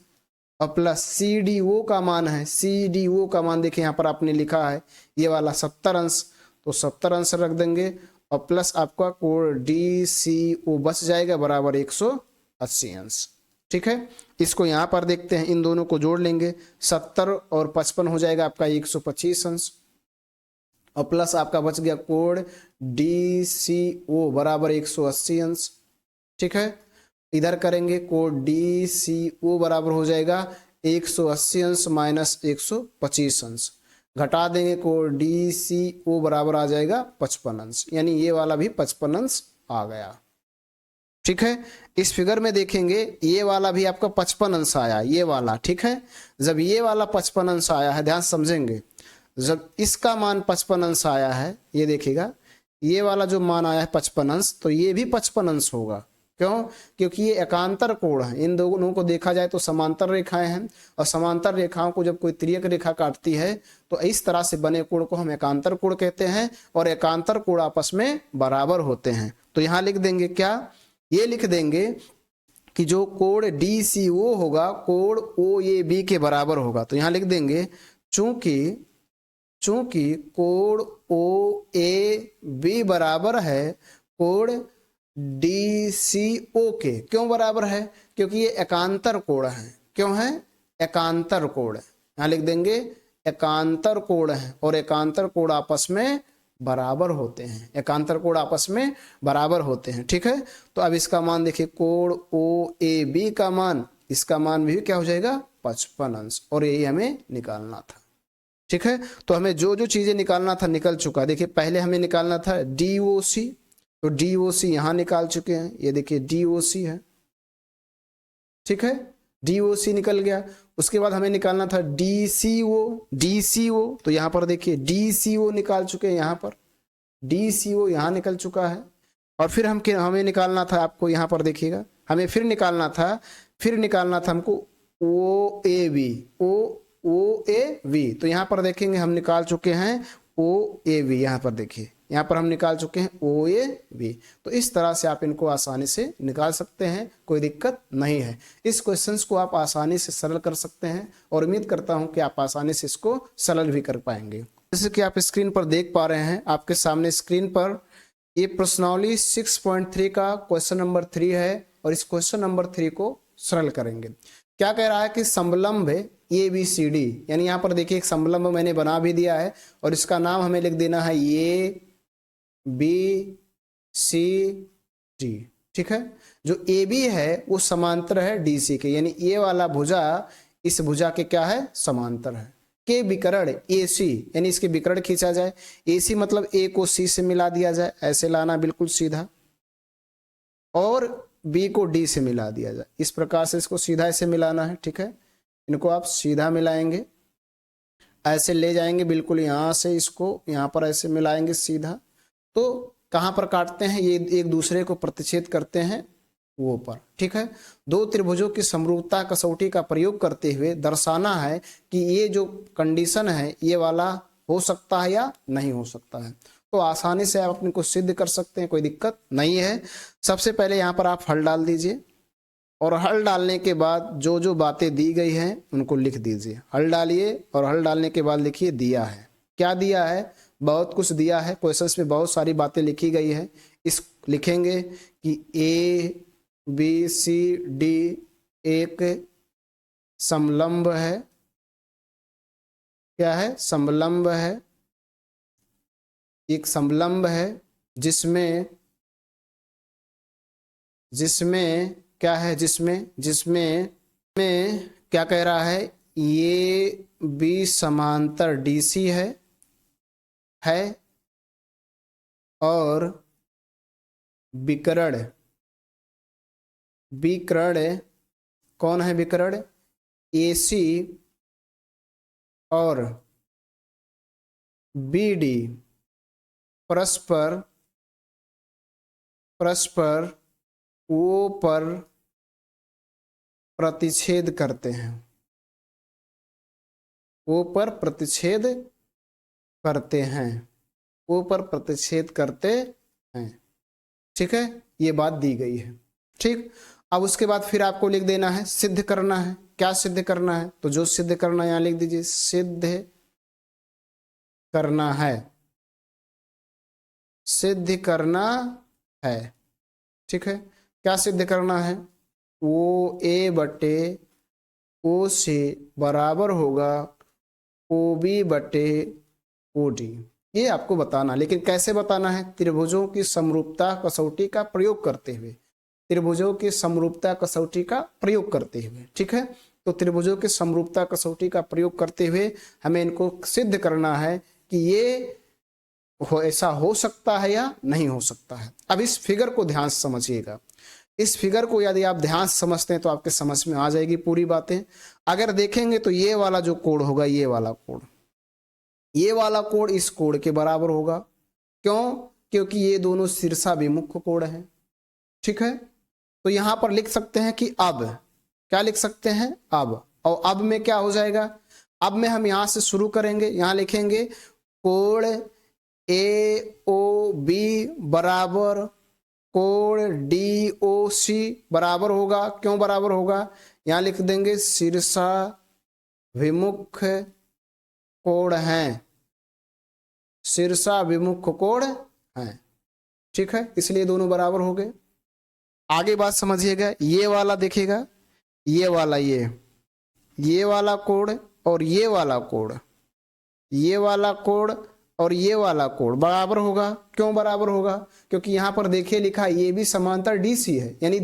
A: और प्लस सी डी ओ का मान है, सी डी ओ का मान देखिए यहाँ पर आपने लिखा है ये वाला 70 अंश, तो 70 अंश रख देंगे, और प्लस आपका कोण डी सी ओ बच जाएगा बराबर 180 अंश। ठीक है, इसको यहाँ पर देखते हैं, इन दोनों को जोड़ लेंगे, 70 और 55 हो जाएगा आपका 125 अंश, और प्लस आपका बच गया कोण डी सी ओ बराबर 180 अंश। ठीक है, इधर करेंगे कोण डी सी ओ बराबर हो जाएगा 180 अंश माइनस 125 अंश, घटा देंगे कोण डी सी ओ बराबर आ जाएगा 55 अंश, यानी ये वाला भी 55 अंश आ गया। ठीक है, इस फिगर में देखेंगे ये वाला भी आपका 55 अंश आया, ये वाला। ठीक है, जब ये वाला 55 अंश आया है, ध्यान समझेंगे, जब इसका मान 55 अंश आया है, ये देखिएगा ये वाला जो मान आया है 55 अंश, तो ये भी 55 अंश होगा। क्यों, क्योंकि ये एकांतर कोण है, इन दोनों को देखा जाए तो समांतर रेखाएं हैं, और समांतर रेखाओं को जब कोई तिर्यक रेखा काटती है तो इस तरह से बने कोण को हम एकांतर कोण कहते हैं, और एकांतर कोण आपस में बराबर होते हैं। तो यहाँ लिख देंगे क्या, ये लिख देंगे कि जो कोण डी सी ओ होगा कोण ओ ए बी के बराबर होगा। तो यहाँ लिख देंगे चूंकि कोण ओ ए बी बराबर है कोण डी सी ओ के। क्यों बराबर है, क्योंकि ये एकांतर कोण है। क्यों है, एकांतर कोण है, यहाँ लिख देंगे एकांतर कोण है, और एकांतर कोण आपस में बराबर होते हैं, एकांतर कोण आपस में बराबर होते हैं। ठीक है, तो अब इसका मान देखिए, कोण ओ ए बी का मान, इसका मान भी क्या हो जाएगा 55 अंश, और यही हमें निकालना था। ठीक है, तो हमें जो जो चीजें निकालना था निकल चुका। देखिए पहले हमें निकालना था डी ओ सी, तो डी ओ सी यहाँ निकाल चुके हैं, ये देखिए डी ओ सी है। ठीक है, डी ओ सी निकल गया। उसके बाद हमें निकालना था डी सी ओ, तो यहाँ पर देखिए डी सी ओ निकाल चुके हैं, यहाँ पर डी सी ओ यहाँ निकल चुका है। और फिर हमें निकालना था, आपको यहाँ पर देखिएगा, हमें फिर निकालना था हमको ओ ए वी, तो यहाँ पर देखेंगे हम निकाल चुके हैं ओ ए वी, यहाँ पर देखिए, यहाँ पर हम निकाल चुके हैं ओ ए वी। तो इस तरह से आप इनको आसानी से निकाल सकते हैं, कोई दिक्कत नहीं है। इस क्वेश्चंस को आप आसानी से सरल कर सकते हैं, और उम्मीद करता हूं कि आप आसानी से इसको सरल भी कर पाएंगे। जैसे कि आप स्क्रीन पर देख पा रहे हैं, आपके सामने स्क्रीन पर ये प्रश्नावली 6.3 का क्वेश्चन नंबर 3 है, और इस क्वेश्चन नंबर 3 को सरल करेंगे। क्या कह रहा है कि समलंब ए बी सी डी, यानी यहाँ पर देखिए एक समलंब मैंने बना भी दिया है, और इसका नाम हमें लिख देना है ए बी सी डी। ठीक है, जो ए बी है वो समांतर है डी सी के, यानी ये वाला भुजा इस भुजा के क्या है, समांतर है। के विकर्ण ए सी, यानी इसके विकर्ण खींचा जाए, ए सी मतलब ए को सी से मिला दिया जाए, ऐसे लाना बिल्कुल सीधा, और बी को डी से मिला दिया जाए, इस प्रकार से इसको सीधा ऐसे मिलाना है। ठीक है, इनको आप सीधा मिलाएंगे, ऐसे ले जाएंगे बिल्कुल, यहाँ से इसको यहाँ पर ऐसे मिलाएंगे सीधा। तो कहाँ पर काटते हैं, ये एक दूसरे को प्रतिच्छेद करते हैं वो पर। ठीक है, दो त्रिभुजों की समरूपता कसौटी का प्रयोग करते हुए दर्शाना है कि ये जो कंडीशन है ये वाला हो सकता है या नहीं हो सकता है। तो आसानी से आप अपने को सिद्ध कर सकते हैं, कोई दिक्कत नहीं है। सबसे पहले यहाँ पर आप हल डाल दीजिए, और हल डालने के बाद जो जो बातें दी गई हैं उनको लिख दीजिए। हल डालिए और हल डालने के बाद लिखिए दिया है। क्या दिया है? बहुत कुछ दिया है, क्वेश्चंस में बहुत सारी बातें लिखी गई है। इस लिखेंगे कि ए बी सी डी एक समलंब है। क्या है? समलंब है। एक समलंब है जिसमें क्या है? जिसमें में क्या कह रहा है? ये बी समांतर डीसी है और विकर्ण कौन है? विकर्ण एसी और बीडी परस्पर ओ पर प्रतिच्छेद करते हैं। ओ पर प्रतिच्छेद करते हैं। ओ पर प्रतिच्छेद करते हैं। ठीक है, ये बात दी गई है। ठीक, अब उसके बाद फिर आपको लिख देना है, सिद्ध करना है। क्या सिद्ध करना है? तो जो सिद्ध करना है यहां लिख दीजिए, सिद्ध करना है। सिद्ध करना है। ठीक है, क्या सिद्ध करना है? ओ ए बटे ओ से बराबर होगा ओ बी बटे ओ डी। ये आपको बताना, लेकिन कैसे बताना है? त्रिभुजों की समरूपता कसौटी का प्रयोग करते हुए। त्रिभुजों की समरूपता कसौटी का प्रयोग करते हुए। ठीक है, तो त्रिभुजों की समरूपता कसौटी का प्रयोग करते हुए हमें इनको सिद्ध करना है कि ये ऐसा हो सकता है या नहीं हो सकता है। अब इस फिगर को ध्यान से समझिएगा। इस फिगर को यदि आप ध्यान से समझते हैं तो आपके समझ में आ जाएगी पूरी बातें। अगर देखेंगे तो ये वाला जो कोण होगा, ये वाला कोण इस कोण के बराबर होगा। क्यों? क्योंकि ये दोनों शीर्षाभिमुख कोण हैं। ठीक है, तो यहां पर लिख सकते हैं कि अब, क्या लिख सकते हैं? अब। और अब में क्या हो जाएगा? अब में हम यहां से शुरू करेंगे। यहां लिखेंगे कोण ए ओ बी बराबर कोण डी ओ सी बराबर होगा। क्यों बराबर होगा? यहां लिख देंगे शीर्षाभिमुख कोण हैं। शीर्षाभिमुख कोण हैं। ठीक है, इसलिए दोनों बराबर हो गए। आगे बात समझिएगा। ये वाला देखिएगा, ये वाला ये वाला कोण और ये वाला कोण, ये वाला कोण और ये वाला कोण बराबर होगा। क्यों बराबर होगा? क्योंकि यहां पर देखिए लिखा है ये भी समांतर डीसी है, यानी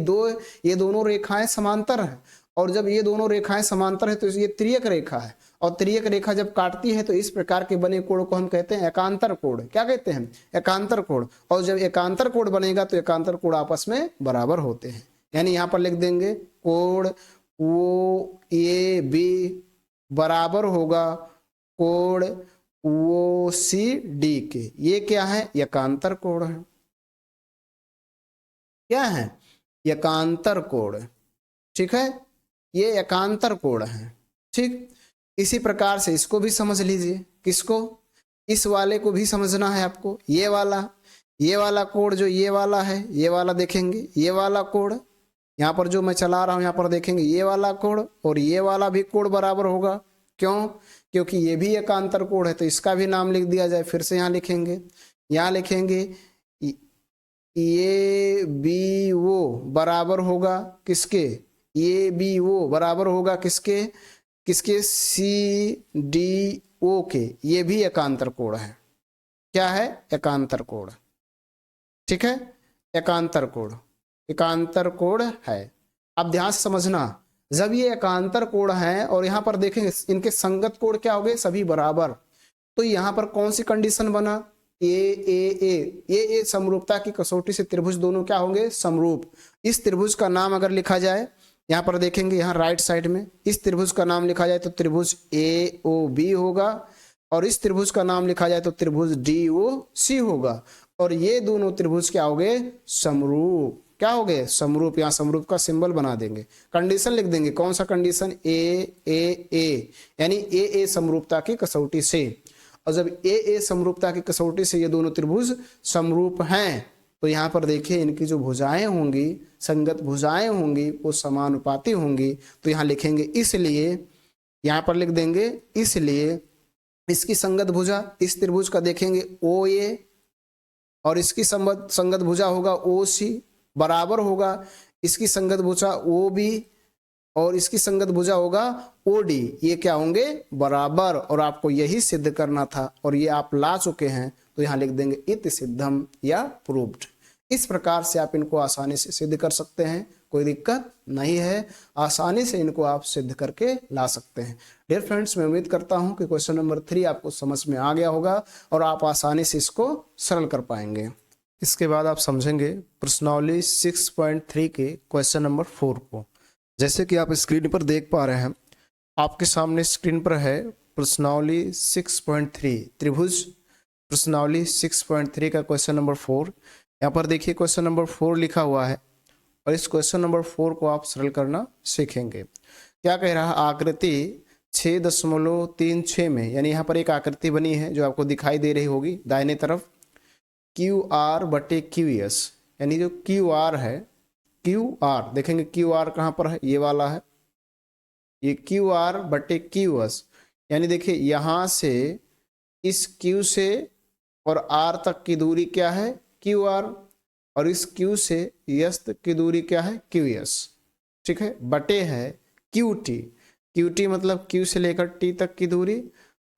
A: ये दोनों रेखाएं समांतर हैं। और जब ये दोनों रेखाएं समांतर है तो ये त्रियक रेखा है, और त्रियक रेखा जब काटती है तो इस प्रकार के बने कोण को हम कहते हैं एकांतर कोण। क्या कहते हैं? एकांतर कोण। और जब एकांतर कोण बनेगा तो एकांतर कोण आपस में बराबर होते हैं। यानी यहां पर लिख देंगे कोण ओ ए बी बराबर होगा कोण ओ सी डी के। ये क्या है? एकांतर कोण है। क्या है? एकांतर कोण। ठीक है, ये एकांतर कोण है। ठीक, इसी प्रकार से इसको भी समझ लीजिए। किसको? इस वाले को भी समझना है आपको। ये वाला कोण जो ये वाला है, ये वाला देखेंगे, ये वाला कोण यहाँ पर जो मैं चला रहा हूं, यहाँ पर देखेंगे ये वाला कोण और ये वाला भी कोण बराबर होगा। क्यों? क्योंकि ये भी एकांतर कोण है, तो इसका भी नाम लिख दिया जाए। फिर से यहाँ लिखेंगे ये बी ओ बराबर होगा किसके? ये बी ओ बराबर होगा किसके? सी डी ओ के। ये भी एकांतर कोण है। क्या है? एकांतर कोण। ठीक है, एकांतर कोण है। अब ध्यान से समझना, जब ये एकांतर कोण है और यहां पर देखेंगे इनके संगत कोण क्या हो गए? सभी बराबर। तो यहां पर कौन सी कंडीशन बना? ये समरूपता की कसौटी से त्रिभुज दोनों क्या होंगे? समरूप। इस त्रिभुज का नाम अगर लिखा जाए, यहां पर देखेंगे यहां राइट साइड में, इस त्रिभुज का नाम लिखा जाए तो त्रिभुज ए ओ बी होगा, और इस त्रिभुज का नाम लिखा जाए तो त्रिभुज डी ओ सी होगा। और ये दोनों त्रिभुज क्या हो गए? समरूप। क्या हो गए? समरूप। यहां समरूप का सिंबल बना देंगे, कंडीशन लिख देंगे। कौन सा कंडीशन? ए, यानी ए समरूपता की कसौटी से। और जब ए समरूपता की कसौटी से ये दोनों त्रिभुज समरूप हैं, तो यहाँ पर देखिए इनकी जो भुजाएं होंगी, संगत भुजाएं होंगी, वो समानुपाती होंगी। तो यहाँ लिखेंगे इसलिए, यहाँ पर लिख देंगे इसलिए इसकी संगत भुजा इस त्रिभुज का देखेंगे ओ ए, और इसकी संगत भुजा होगा ओ सी, बराबर होगा इसकी संगत भुजा ओ बी, और इसकी संगत भुजा होगा ओ डी। ये क्या होंगे? बराबर। और आपको यही सिद्ध करना था और ये आप ला चुके हैं। तो यहाँ लिख देंगे इति सिद्धम या प्रूव्ड। इस प्रकार से आप इनको आसानी से सिद्ध कर सकते हैं, कोई दिक्कत नहीं है, आसानी से इनको आप सिद्ध करके ला सकते हैं। डियर फ्रेंड्स, मैं उम्मीद करता हूं कि क्वेश्चन नंबर 3 आपको समझ में आ गया होगा और आप आसानी से इसको सरल कर पाएंगे। इसके बाद आप समझेंगे प्रश्नावली 6.3 के क्वेश्चन नंबर 4 को। जैसे कि आप स्क्रीन पर देख पा रहे हैं, आपके सामने स्क्रीन पर है प्रश्नावली 6.3 त्रिभुज प्रश्नावली 6.3 का क्वेश्चन नंबर 4। यहाँ पर देखिए क्वेश्चन नंबर 4 लिखा हुआ है और इस क्वेश्चन नंबर 4 को आप सरल करना सीखेंगे। क्या कह रहा है? आकृति 6.36 में, यानी यहाँ पर एक आकृति बनी है जो आपको दिखाई दे रही होगी दाहिने तरफ, क्यू आर बटे क्यू एस, यानी जो क्यू आर है, क्यू आर देखेंगे क्यू आर कहाँ पर है? ये वाला है, ये क्यू आर बटे क्यू एस, यानी देखिए यहाँ से इस क्यू से और आर तक की दूरी क्या है? क्यू आर, और इस क्यू से यस तक की दूरी क्या है? Q S. ठीक है, बटे है क्यू टी, क्यू टी मतलब क्यू से लेकर टी तक की दूरी,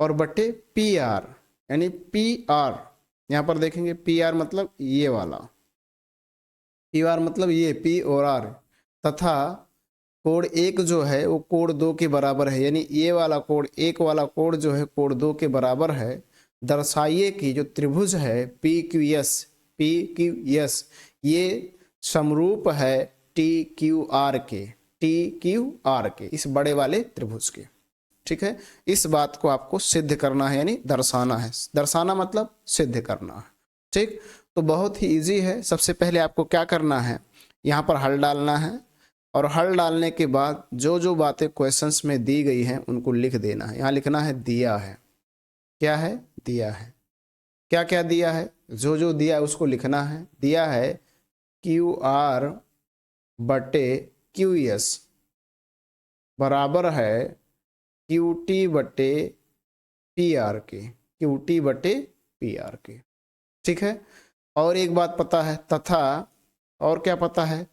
A: और बटे पी आर, यानी पी आर, यहाँ पर देखेंगे पी आर मतलब ये वाला, पी आर मतलब ये पी और आर, तथा कोण 1 जो है वो कोण 2 के बराबर है, यानी ये वाला कोण 1 वाला कोण जो है कोण 2 के बराबर है। दर्शाइए कि जो त्रिभुज है पी क्यू एस ये समरूप है टी क्यू आर के, इस बड़े वाले त्रिभुज के। ठीक है, इस बात को आपको सिद्ध करना है, यानी दर्शाना है। दर्शाना मतलब सिद्ध करना है। ठीक, तो बहुत ही इजी है। सबसे पहले आपको क्या करना है, यहाँ पर हल डालना है, और हल डालने के बाद जो जो बातें क्वेश्चंस में दी गई हैं उनको लिख देना है। यहाँ लिखना है दिया है, क्या है? दिया है। क्या क्या दिया है? जो जो दिया है उसको लिखना है। दिया है क्यू आर बटे क्यू एस बराबर है क्यू टी बटे पी आर के, क्यू टी बटे पी आर के। ठीक है, और एक बात पता है, तथा और क्या पता है?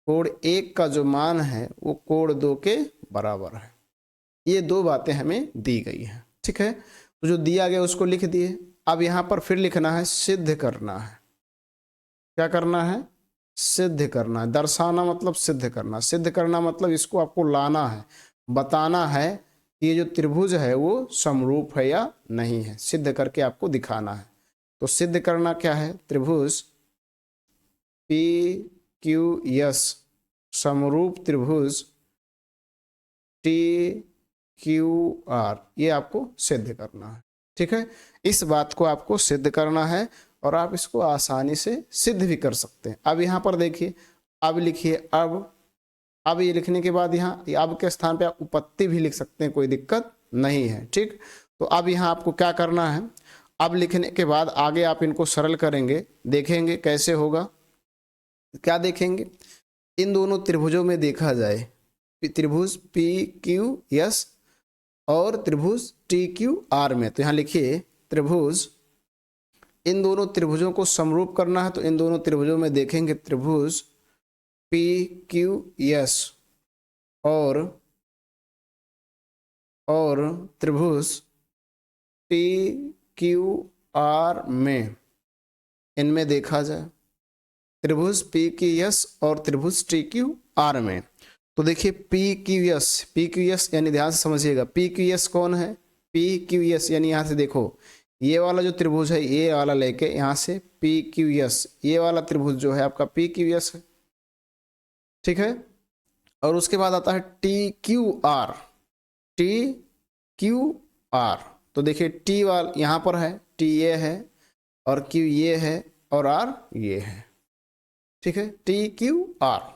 A: कोण 1 का जो मान है वो कोण 2 के बराबर है। ये दो बातें हमें दी गई हैं। ठीक है, तो जो दिया गया उसको लिख दिए। अब यहाँ पर फिर लिखना है सिद्ध करना है। क्या करना है? सिद्ध करना है। दर्शाना मतलब सिद्ध करना, सिद्ध करना मतलब इसको आपको लाना है, बताना है कि ये जो त्रिभुज है वो समरूप है या नहीं है, सिद्ध करके आपको दिखाना है। तो सिद्ध करना क्या है? त्रिभुज पी क्यू एस समरूप त्रिभुज टी क्यू आर, ये आपको सिद्ध करना है। ठीक है, इस बात को आपको सिद्ध करना है और आप इसको आसानी से सिद्ध भी कर सकते हैं। अब यहाँ पर देखिए, अब लिखिए अब ये लिखने के बाद यहाँ अब के स्थान पे आप उपपत्ति भी लिख सकते हैं, कोई दिक्कत नहीं है। ठीक, तो अब यहाँ आपको क्या करना है, अब लिखने के बाद आगे आप इनको सरल करेंगे, देखेंगे कैसे होगा। क्या देखेंगे? इन दोनों त्रिभुजों में देखा जाए, त्रिभुज पी क्यू एस और त्रिभुज टी क्यू आर में, तो यहाँ लिखिए त्रिभुज, इन दोनों त्रिभुजों को समरूप करना है। तो इन दोनों त्रिभुजों में देखेंगे त्रिभुज पी क्यू एस और त्रिभुज टी क्यू आर में, इनमें देखा जाए त्रिभुज पी क्यू एस और त्रिभुज टी क्यू आर में। तो देखिए पी क्यू एस यानी ध्यान से समझिएगा, पी क्यू एस कौन है? पी क्यू एस यानी यहाँ से देखो, ये वाला जो त्रिभुज है ये वाला लेके यहाँ से पी क्यू एस, ये वाला त्रिभुज जो है आपका पी क्यू एस है। ठीक है, और उसके बाद आता है टी क्यू आर, तो देखिए टी वाला यहाँ पर है, टी ये है और क्यू ये है और आर ये है। ठीक है, टी क्यू आर।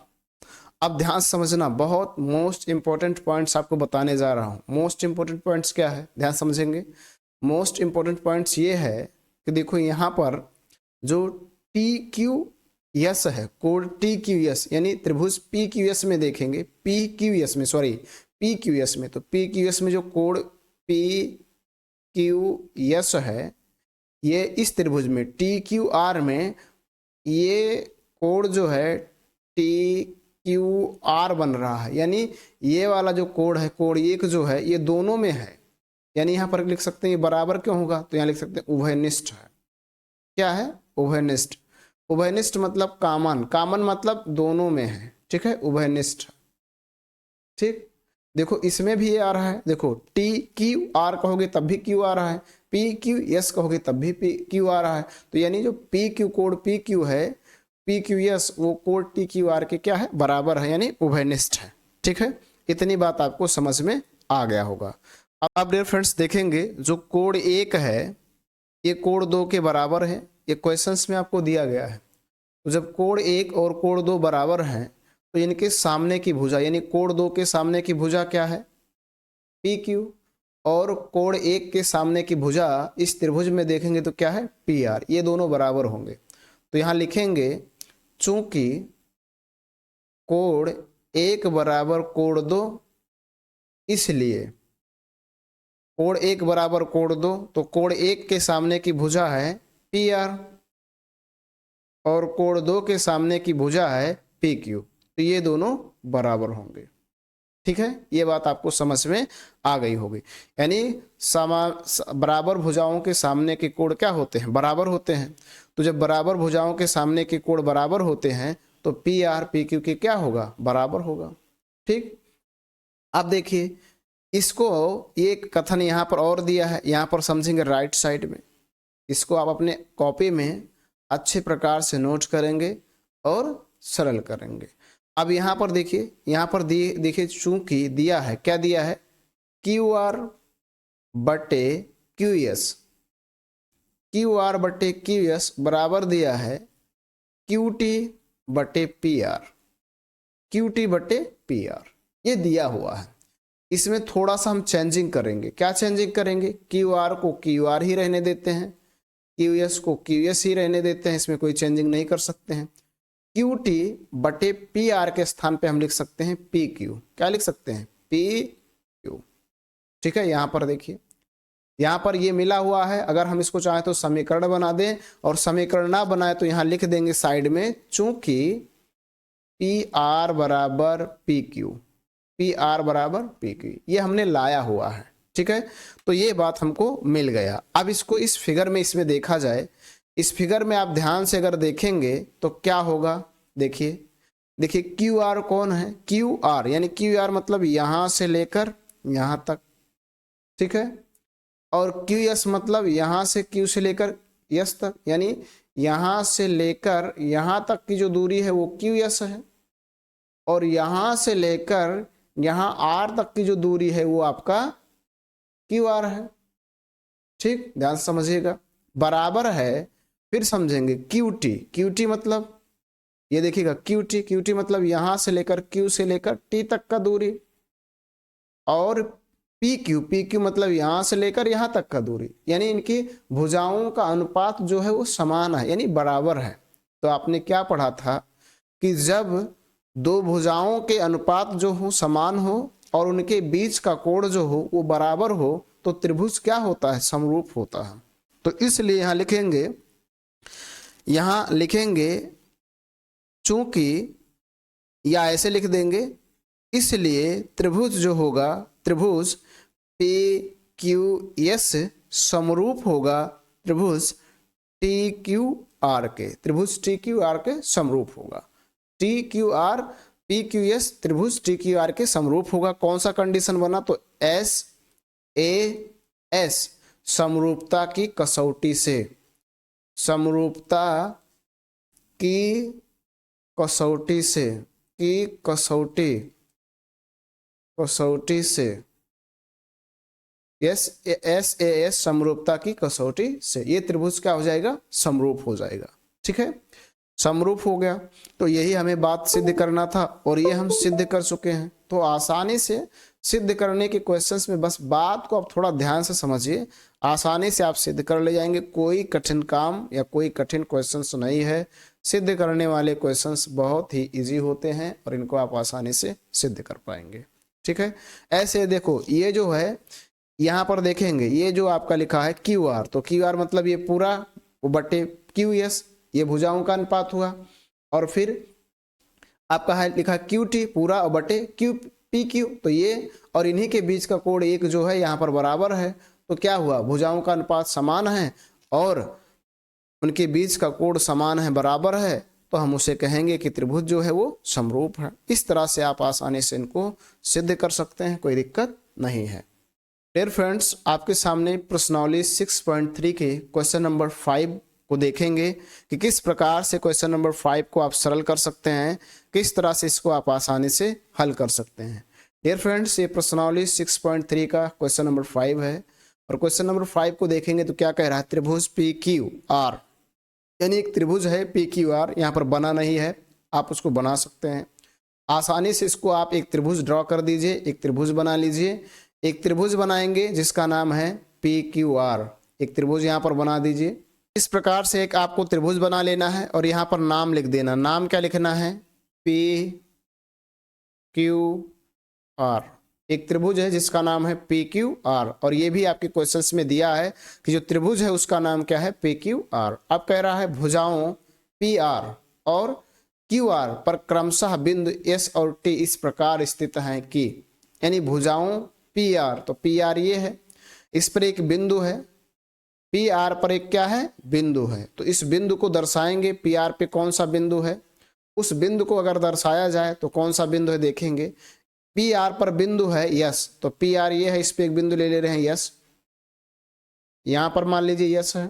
A: अब ध्यान से समझना, बहुत मोस्ट इंपॉर्टेंट पॉइंट्स आपको बताने जा रहा हूँ। मोस्ट इंपॉर्टेंट पॉइंट्स क्या है, ध्यान समझेंगे। मोस्ट इंपॉर्टेंट पॉइंट्स ये है कि देखो यहाँ पर जो टी क्यू यस है, कोड टी क्यू एस, यानी त्रिभुज पी क्यू एस में देखेंगे, पी क्यू एस में, सॉरी पी क्यू एस में, तो पी क्यू एस में जो कोड पी क्यू एस है, ये इस त्रिभुज में टी क्यू आर में ये कोड जो है टी क्यू आर बन रहा है, यानी ये वाला जो कोड है, कोड एक जो है, ये दोनों में है, यानी यहाँ पर लिख सकते हैं ये बराबर क्यों होगा, तो यहाँ लिख सकते हैं उभयनिष्ठ है। क्या है? उभयनिष्ठ। उभयनिष्ठ मतलब कॉमन, कॉमन मतलब दोनों में है, ठीक है, उभयनिष्ठ। ठीक, देखो इसमें भी ये आ रहा है, देखो टी क्यू आर कहोगे तब भी क्यू आ रहा है, पी क्यू एस कहोगे तब भी पी क्यू आ रहा है, तो यानी जो P Q code P Q है, पी क्यू एस वो कोड टी क्यू आर के क्या है, बराबर है, यानी उभयनिष्ठ है। ठीक है, इतनी बात आपको समझ में आ गया होगा। अब आप डियर फ्रेंड्स देखेंगे जो कोड एक है ये कोड दो के बराबर है, ये क्वेश्चंस में आपको दिया गया है। तो जब कोड एक और कोड दो बराबर हैं तो इनके सामने की भुजा, यानी कोड दो के सामने की भुजा क्या है, पी क्यू, और कोड एक के सामने की भुजा इस त्रिभुज में देखेंगे तो क्या है, पी आर, ये दोनों बराबर होंगे। तो यहाँ लिखेंगे चूंकि कोड एक बराबर कोड दो, इसलिए कोड एक बराबर कोड दो, तो कोड एक के सामने की भुजा है पी आर और कोड दो के सामने की भुजा है पी क्यू, तो ये दोनों बराबर होंगे। ठीक है, ये बात आपको समझ में आ गई होगी, यानी बराबर भुजाओं के सामने के कोण क्या होते हैं, बराबर होते हैं। तो जब बराबर भुजाओं के सामने के कोण बराबर होते हैं तो पी आर पी क्यू के क्या होगा, बराबर होगा। ठीक, अब देखिए इसको, एक कथन यहाँ पर और दिया है, यहाँ पर समझेंगे राइट साइड में, इसको आप अपने कॉपी में अच्छे प्रकार से नोट करेंगे और सरल करेंगे। अब यहाँ पर देखिए, यहाँ पर देखिए चूंकि दिया है, क्या दिया है, क्यू आर बटे क्यू एस, क्यू आर बटे क्यू एस बराबर दिया है क्यू टी बटे पी आर, क्यू टी बटे पी आर, ये दिया हुआ है। इसमें थोड़ा सा हम चेंजिंग करेंगे। क्या चेंजिंग करेंगे, क्यू आर को क्यू आर ही रहने देते हैं, क्यू एस को क्यू एस ही रहने देते हैं, इसमें कोई चेंजिंग नहीं कर सकते हैं। क्यू टी बटे पी आर के स्थान पे हम लिख सकते हैं पी क्यू, क्या लिख सकते हैं, पी क्यू। ठीक है, यहां पर देखिए, यहां पर ये मिला हुआ है, अगर हम इसको चाहें तो समीकरण बना दें, और समीकरण ना बनाए तो यहां लिख देंगे साइड में, चूंकि पी आर बराबर पी क्यू, पी आर बराबर पी क्यू, ये हमने लाया हुआ है। ठीक है, तो ये बात हमको मिल गया। अब इसको इस फिगर में इसमें देखा जाए, इस फिगर में आप ध्यान से अगर देखेंगे तो क्या होगा, देखिए देखिए क्यू आर कौन है, क्यू आर, यानी क्यू आर मतलब यहां से लेकर यहां तक, ठीक है, और क्यू एस मतलब यहां से क्यू से लेकर यस तक, यानी यहां से लेकर यहां तक की जो दूरी है वो क्यू एस है, और यहां से लेकर यहां आर तक की जो दूरी है वो आपका क्यू आर है। ठीक, ध्यान से समझिएगा, बराबर है, फिर समझेंगे क्यू टी, क्यू टी मतलब ये देखिएगा क्यू टी, क्यू टी मतलब यहां से लेकर क्यू से लेकर टी तक का दूरी, और पी क्यू, पी क्यू मतलब यहां से लेकर यहां तक का दूरी, यानी इनकी भुजाओं का अनुपात जो है वो समान है, यानी बराबर है। तो आपने क्या पढ़ा था कि जब दो भुजाओं के अनुपात जो हो समान हो और उनके बीच का कोण जो हो वो बराबर हो तो त्रिभुज क्या होता है, समरूप होता है। तो इसलिए यहां लिखेंगे चूंकि, या ऐसे लिख देंगे, इसलिए त्रिभुज जो होगा, त्रिभुज पी क्यू एस समरूप होगा त्रिभुज टी क्यू आर के, त्रिभुज टी क्यू आर के समरूप होगा। T Q R P Q S त्रिभुज टी क्यू आर के समरूप होगा। कौन सा कंडीशन बना, तो एस ए एस, समरूपता की कसौटी से, समरूपता की कसौटी से, की कसौटी, कसौटी से, एस ए एस समरूपता की कसौटी से ये त्रिभुज क्या हो जाएगा, समरूप हो जाएगा। ठीक है, समरूप हो गया, तो यही हमें बात सिद्ध करना था और ये हम सिद्ध कर चुके हैं। तो आसानी से सिद्ध करने के क्वेश्चंस में बस बात को आप थोड़ा ध्यान से समझिए, आसानी से आप सिद्ध कर ले जाएंगे। कोई कठिन काम या कोई कठिन क्वेश्चंस नहीं है, सिद्ध करने वाले क्वेश्चंस बहुत ही इजी होते हैं और इनको आप आसानी से सिद्ध कर पाएंगे। ठीक है, ऐसे देखो ये जो है यहाँ पर देखेंगे, ये जो आपका लिखा है क्यू आर, तो क्यू आर मतलब ये पूरा वो बटे क्यू एस, ये भुजाओं का अनुपात हुआ। और फिर आपका है लिखा क्यू टी पूरा और बटे क्यू पी क्यू, तो ये और इन्हीं के बीच का कोण एक जो है यहाँ पर बराबर है, तो क्या हुआ, भुजाओं का अनुपात समान है और उनके बीच का कोण समान है, बराबर है, तो हम उसे कहेंगे कि त्रिभुज जो है वो समरूप है। इस तरह से आप आसानी से इनको सिद्ध कर सकते हैं, कोई दिक्कत नहीं है। डियर फ्रेंड्स, आपके सामने प्रश्नावली 6.3 के क्वेश्चन नंबर 5 को देखेंगे कि किस प्रकार से क्वेश्चन नंबर 5 को आप सरल कर सकते हैं, किस तरह से इसको आप आसानी से हल कर सकते हैं। डियर फ्रेंड्स, ये प्रश्नावली 6.3 का क्वेश्चन नंबर 5 है और क्वेश्चन नंबर 5 को देखेंगे तो क्या कह रहा है, त्रिभुज पी क्यू आर, यानी एक त्रिभुज है पी क्यू आर, यहाँ पर बना नहीं है, आप उसको बना सकते हैं आसानी से। इसको आप एक त्रिभुज ड्रॉ कर दीजिए, एक त्रिभुज बना लीजिए। एक त्रिभुज बनाएंगे जिसका नाम है पी क्यू आर, एक त्रिभुज यहाँ पर बना दीजिए। इस प्रकार से एक आपको त्रिभुज बना लेना है और यहाँ पर नाम लिख देना। नाम क्या लिखना है, पी क्यू आर, एक त्रिभुज है जिसका नाम है पी क्यू आर, और ये भी आपके क्वेश्चंस में दिया है कि जो त्रिभुज है उसका नाम क्या है, पी क्यू आर। अब कह रहा है भुजाओं पी आर और क्यू आर पर क्रमशः बिंदु एस और टी इस प्रकार स्थित हैं कि, यानी भुजाओं पी आर, तो पी आर ये है, इस पर एक बिंदु है, पी आर पर एक क्या है, बिंदु है, तो इस बिंदु को दर्शाएंगे। पी आर पे कौन सा बिंदु है, उस बिंदु को अगर दर्शाया जाए तो कौन सा बिंदु है, देखेंगे पी आर पर बिंदु है यस, तो पी आर ये है, इस पे एक बिंदु ले रहे हैं यस, यहां पर मान लीजिए यस है।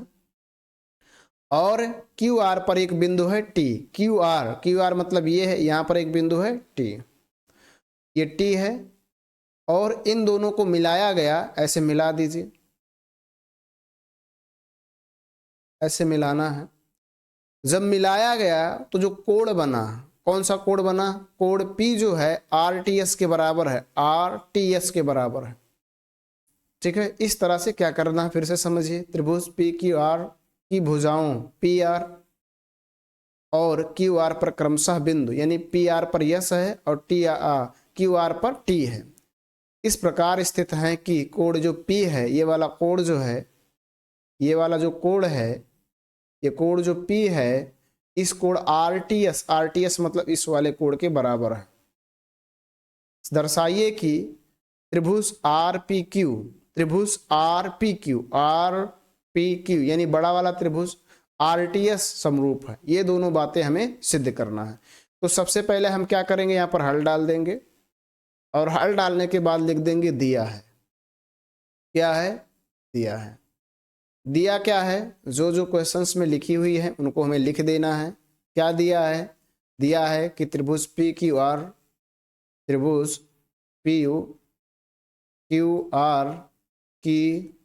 A: और क्यू आर पर एक बिंदु है टी, क्यू आर मतलब ये है, यहां पर एक बिंदु है टी, ये टी है, और इन दोनों को मिलाया गया, ऐसे मिला दीजिए, ऐसे मिलाना है। जब मिलाया गया तो जो कोण बना, कौन सा कोण बना, कोण P जो है RTS के बराबर है, RTS के बराबर है। ठीक है, इस तरह से क्या करना है फिर से समझिए, त्रिभुज पी क्यू आर की भुजाओं पी आर और क्यू आर पर क्रमशः बिंदु, यानी पी आर पर यस है और क्यू आर पर टी है, इस प्रकार स्थित है कि कोण जो P है, ये वाला कोण जो है, ये वाला जो कोण है, ये कोण जो P है, इस कोण RTS मतलब इस वाले कोण के बराबर है। दर्शाइए कि त्रिभुज RPQ, त्रिभुज RPQ यानी बड़ा वाला त्रिभुज RTS समरूप है। ये दोनों बातें हमें सिद्ध करना है। तो सबसे पहले हम क्या करेंगे, यहाँ पर हल डाल देंगे और हल डालने के बाद लिख देंगे दिया है। क्या है, दिया है। दिया क्या है, जो जो क्वेश्चंस में लिखी हुई है उनको हमें लिख देना है। क्या दिया है, दिया है कि त्रिभुज पी क्यू आर, त्रिभुज पी क्यू आर की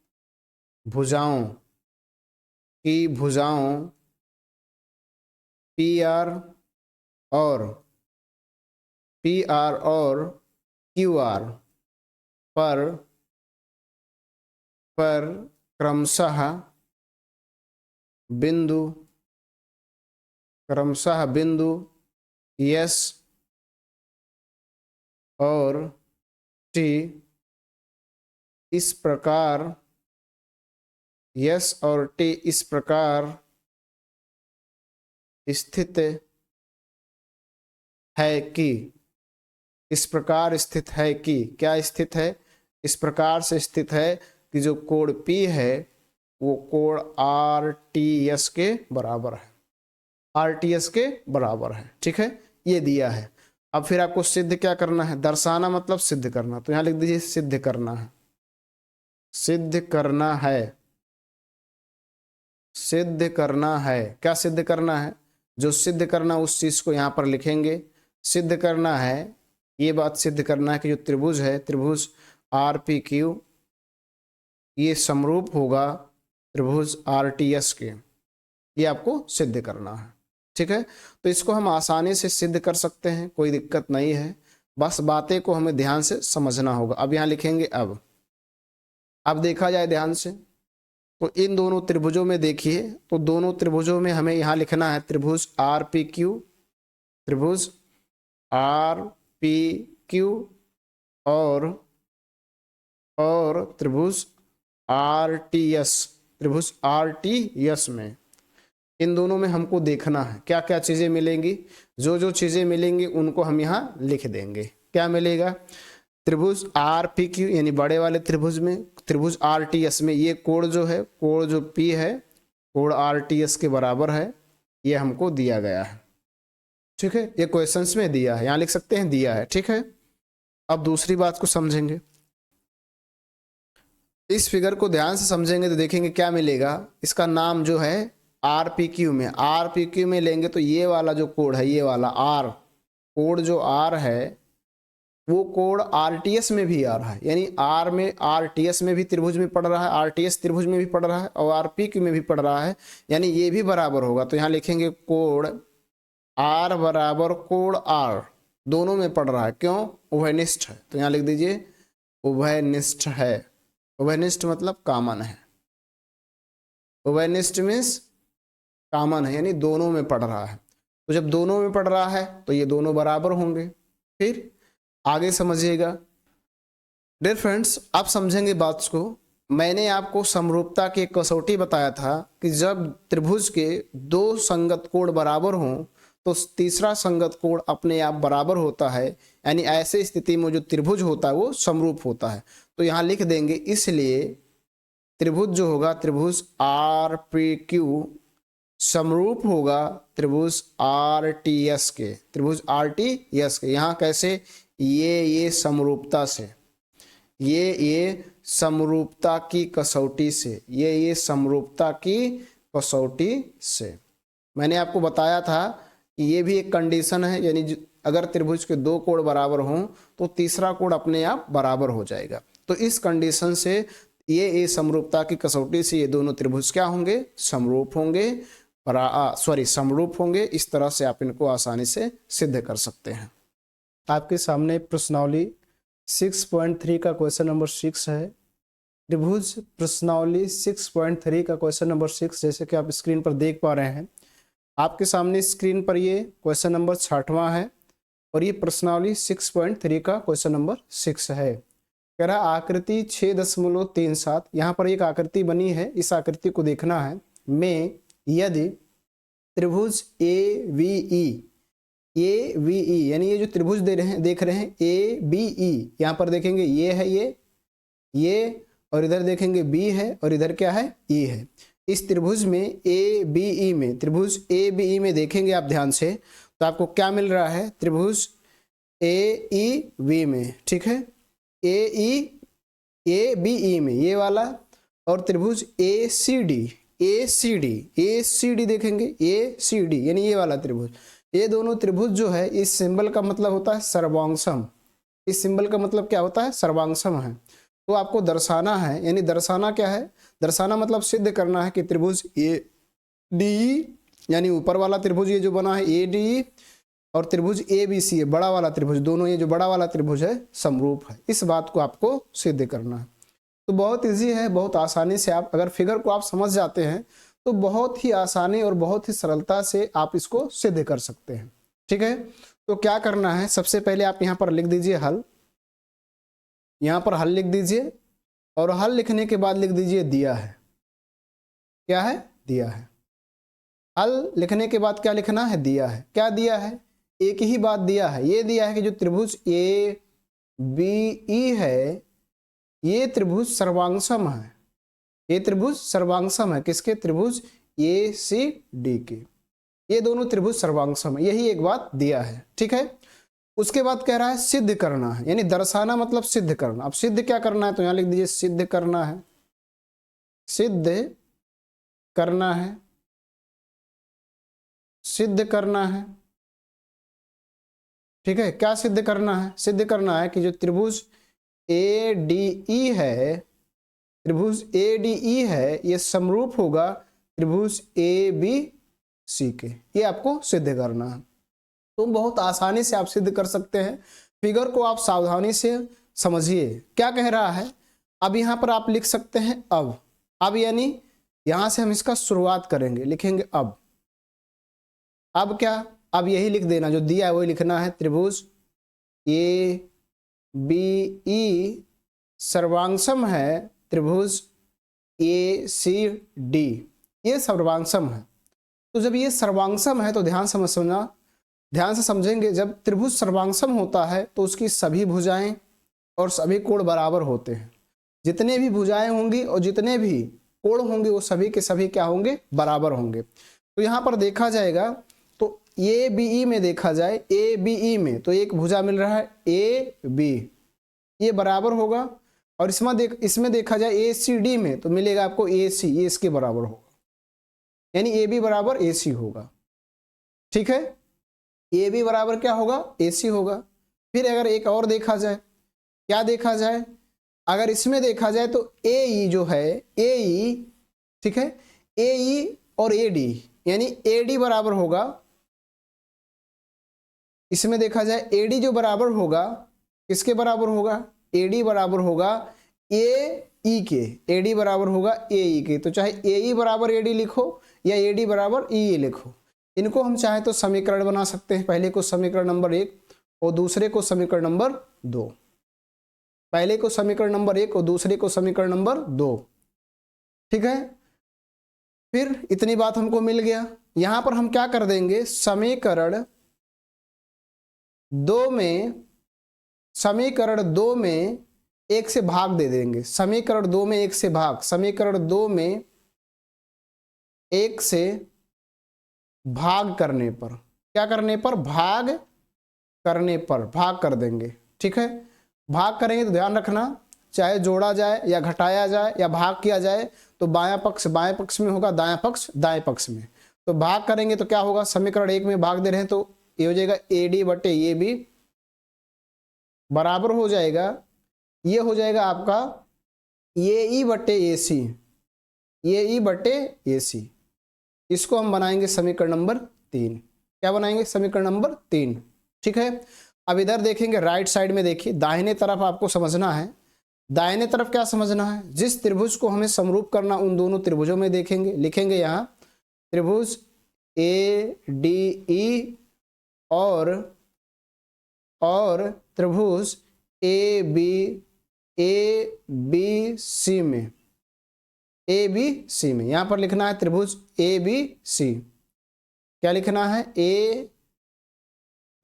A: भुजाओं पी आर और क्यू आर पर क्रमशः बिंदु यस और टी इस प्रकार, यस और टी इस प्रकार स्थित है कि, इस प्रकार स्थित है कि, क्या स्थित है, इस प्रकार से स्थित है कि जो कोण P है वो कोण RTS के बराबर है, RTS के बराबर है। ठीक है, ये दिया है। अब फिर आपको सिद्ध क्या करना है, दर्शाना मतलब सिद्ध करना, तो यहां लिख दीजिए सिद्ध करना है, सिद्ध करना है, सिद्ध करना है। क्या सिद्ध करना है, जो सिद्ध करना उस चीज को यहां पर लिखेंगे। सिद्ध करना है, ये बात सिद्ध करना है कि जो त्रिभुज है, त्रिभुज RPQ ये समरूप होगा त्रिभुज RTS के, ये आपको सिद्ध करना है। ठीक है, तो इसको हम आसानी से सिद्ध कर सकते हैं, कोई दिक्कत नहीं है, बस बातें को हमें ध्यान से समझना होगा। अब यहाँ लिखेंगे अब देखा जाए ध्यान से, तो इन दोनों त्रिभुजों में देखिए, तो दोनों त्रिभुजों में हमें यहाँ लिखना है त्रिभुज आर पी क्यू, त्रिभुज आर पी क्यू और त्रिभुज आर टी एस, त्रिभुज आर टी एस में इन दोनों में हमको देखना है क्या क्या चीजें मिलेंगी। जो जो चीजें मिलेंगी उनको हम यहाँ लिख देंगे। क्या मिलेगा, त्रिभुज आर पी क्यू यानी बड़े वाले त्रिभुज में, त्रिभुज आर टी एस में ये कोण जो है, कोण जो पी है, कोण आर टी एस के बराबर है, ये हमको दिया गया है। ठीक है, ये क्वेश्चंस में दिया है, यहाँ लिख सकते हैं दिया है। ठीक है, अब दूसरी बात को समझेंगे। इस फिगर को ध्यान से समझेंगे तो देखेंगे क्या मिलेगा। इसका नाम जो है आर पी क्यू में, आर पी क्यू में लेंगे तो ये वाला जो कोण है, ये वाला आर, कोण जो आर है वो कोण आरटीएस में भी आ रहा है, यानी आर में, आरटीएस में भी त्रिभुज में पड़ रहा है, आरटीएस त्रिभुज में भी पड़ रहा है और आरपीक्यू में भी पड़ रहा है, यानी ये भी बराबर होगा। तो यहाँ लिखेंगे कोण आर बराबर कोण आर, दोनों में पड़ रहा है, क्यों, उभयनिष्ठ है। तो यहाँ लिख दीजिए उभयनिष्ठ है। उभयनिष्ठ मतलब कॉमन है, उभयनिष्ठ मीन्स कॉमन है, यानी दोनों में पड़ रहा है। तो जब दोनों में पड़ रहा है तो ये दोनों बराबर होंगे। फिर आगे समझिएगा। डियर फ्रेंड्स, आप समझेंगे बात को। मैंने आपको समरूपता की एक कसौटी बताया था कि जब त्रिभुज के दो संगत कोण बराबर हों तो तीसरा संगत कोण अपने आप बराबर होता है, यानी ऐसे स्थिति में जो त्रिभुज होता है वो समरूप होता है। तो यहाँ लिख देंगे, इसलिए त्रिभुज जो होगा, त्रिभुज आर पी क्यू समरूप होगा त्रिभुज आर टी एस के, त्रिभुज आर टी एस के। यहाँ कैसे, ये समरूपता से, ये समरूपता की कसौटी से, ये समरूपता की कसौटी से। मैंने आपको बताया था कि ये भी एक कंडीशन है, यानी अगर त्रिभुज के दो कोण बराबर हों तो तीसरा कोण अपने आप बराबर हो जाएगा। तो इस कंडीशन से, ये समरूपता की कसौटी से ये दोनों त्रिभुज क्या होंगे, समरूप होंगे, समरूप होंगे। इस तरह से आप इनको आसानी से सिद्ध कर सकते हैं। आपके सामने प्रश्नावली 6.3 का क्वेश्चन नंबर 6 है। त्रिभुज प्रश्नावली 6.3 का क्वेश्चन नंबर 6, जैसे कि आप स्क्रीन पर देख पा रहे हैं, आपके सामने स्क्रीन पर ये क्वेश्चन नंबर 60वां है और ये प्रश्नावली 6.3 का क्वेश्चन नंबर 6 है। कह रहा आकृति 6.37, यहाँ पर एक आकृति बनी है, इस आकृति को देखना है। में यदि त्रिभुज ए वी ई, यानी ये जो त्रिभुज देख रहे हैं ए बी ई, यहाँ पर देखेंगे ये है ये और इधर देखेंगे बी है और इधर क्या है, ई है। इस त्रिभुज में ए बी ई में, त्रिभुज ए बी ई में देखेंगे आप ध्यान से तो आपको क्या मिल रहा है, त्रिभुज ए ई वी में, ठीक है, ए बी ई में ये वाला, और त्रिभुज ए सी डी देखेंगे, ए सी डी यानी ये वाला त्रिभुज। ये दोनों त्रिभुज जो है, इस सिंबल का मतलब होता है सर्वांगसम। इस सिंबल का मतलब क्या होता है, सर्वांगसम है। तो आपको दर्शाना है, यानी दर्शाना क्या है, दर्शाना मतलब सिद्ध करना है कि त्रिभुज ए डी, यानी ऊपर वाला त्रिभुज ये जो बना है ए डी, और त्रिभुज ए बी सी है बड़ा वाला त्रिभुज, दोनों ये जो बड़ा वाला त्रिभुज है समरूप है। इस बात को आपको सिद्ध करना है। तो बहुत इजी है, बहुत आसानी से आप अगर फिगर को आप समझ जाते हैं तो बहुत ही आसानी और बहुत ही सरलता से आप इसको सिद्ध कर सकते हैं। ठीक है, तो क्या करना है, सबसे पहले आप यहाँ पर लिख दीजिए हल, यहाँ पर हल लिख दीजिए और हल लिखने के बाद लिख दीजिए दिया है। क्या है, दिया है। हल लिखने के बाद क्या लिखना है, दिया है। क्या दिया है, एक ही बात दिया है, ये दिया है कि जो त्रिभुज ए बी ई है ये त्रिभुज सर्वांगसम है, ये त्रिभुज सर्वांगसम है। किसके, त्रिभुज ए सी डी के, ये दोनों त्रिभुज सर्वांगसम है, यही एक बात दिया है। ठीक है, उसके बाद कह रहा है सिद्ध करना है, यानी दर्शाना मतलब सिद्ध करना। अब सिद्ध क्या करना है, तो यहां लिख दीजिए सिद्ध करना है, सिद्ध करना है, सिद्ध करना है। ठीक है, क्या सिद्ध करना है, सिद्ध करना है कि जो त्रिभुज ए डी ई है, त्रिभुज ए डी ई है, ये समरूप होगा त्रिभुज ए बी सी के। ये आपको सिद्ध करना है। तो बहुत आसानी से आप सिद्ध कर सकते हैं। फिगर को आप सावधानी से समझिए क्या कह रहा है। अब यहाँ पर आप लिख सकते हैं अब यानी यहां से हम इसका शुरुआत करेंगे, लिखेंगे अब क्या, अब यही लिख देना जो दिया है वही लिखना है। त्रिभुज ए बी ई सर्वांगसम है त्रिभुज ए सी डी, ये सर्वांगसम है। तो जब ये सर्वांगसम है तो ध्यान से समझेंगे, जब त्रिभुज सर्वांगसम होता है तो उसकी सभी भुजाएं और सभी कोण बराबर होते हैं। जितने भी भुजाएं होंगी और जितने भी कोण होंगे वो सभी के सभी क्या होंगे, बराबर होंगे। तो यहाँ पर देखा जाएगा तो ए बी ई में देखा जाए, ए बी ई में तो एक भुजा मिल रहा है ए बी, ये बराबर होगा। और इसमें देखा जाए ए सी डी में तो मिलेगा आपको ए सी, ये इसके बराबर होगा, यानी ए बी बराबर ए सी होगा। ठीक है, ए बी बराबर क्या होगा, ए सी होगा। फिर अगर एक और देखा जाए, क्या देखा जाए, अगर इसमें देखा जाए तो ए ई जो है ए ई, ठीक है, ए ई और ए डी, यानी ए डी बराबर होगा, इसमें देखा जाए ए डी जो बराबर होगा किसके बराबर होगा, ए डी बराबर होगा ए ई के, ए डी बराबर होगा ए ई के। तो चाहे ए ई बराबर ए डी लिखो या ए डी बराबर ई लिखो, इनको हम चाहे तो समीकरण बना सकते हैं। पहले को समीकरण नंबर 1 और दूसरे को समीकरण नंबर 2, पहले को समीकरण नंबर 1 और दूसरे को समीकरण नंबर 2। ठीक है, फिर इतनी बात हमको मिल गया। यहां पर हम क्या कर देंगे, समीकरण 2 में 1 से भाग दे देंगे। समीकरण 2 में 1 से भाग, समीकरण 2 में 1 से भाग करने पर, क्या करने पर, भाग करने पर भाग कर देंगे। ठीक है, भाग करेंगे तो ध्यान रखना, चाहे जोड़ा जाए या घटाया जाए या भाग किया जाए तो बायां पक्ष बाएं पक्ष में होगा, दायां पक्ष दाएं पक्ष में। तो भाग करेंगे तो क्या होगा, समीकरण 1 में भाग दे रहे हैं तो ये हो जाएगा ए डी बटे ए बी बराबर हो जाएगा, ये हो जाएगा आपका ए ई बटे ए सी, ए ई बटे ए सी। इसको हम बनाएंगे समीकरण नंबर 3। क्या बनाएंगे, समीकरण नंबर 3। ठीक है, अब इधर देखेंगे, राइट साइड में देखिए, दाहिने तरफ आपको समझना है। दाहिने तरफ क्या समझना है, जिस त्रिभुज को हमें समरूप करना उन दोनों त्रिभुजों में देखेंगे, लिखेंगे यहाँ त्रिभुज ए डी ई और त्रिभुज ए बी सी में, ए बी सी में यहां पर लिखना है त्रिभुज ए बी सी। क्या लिखना है, ए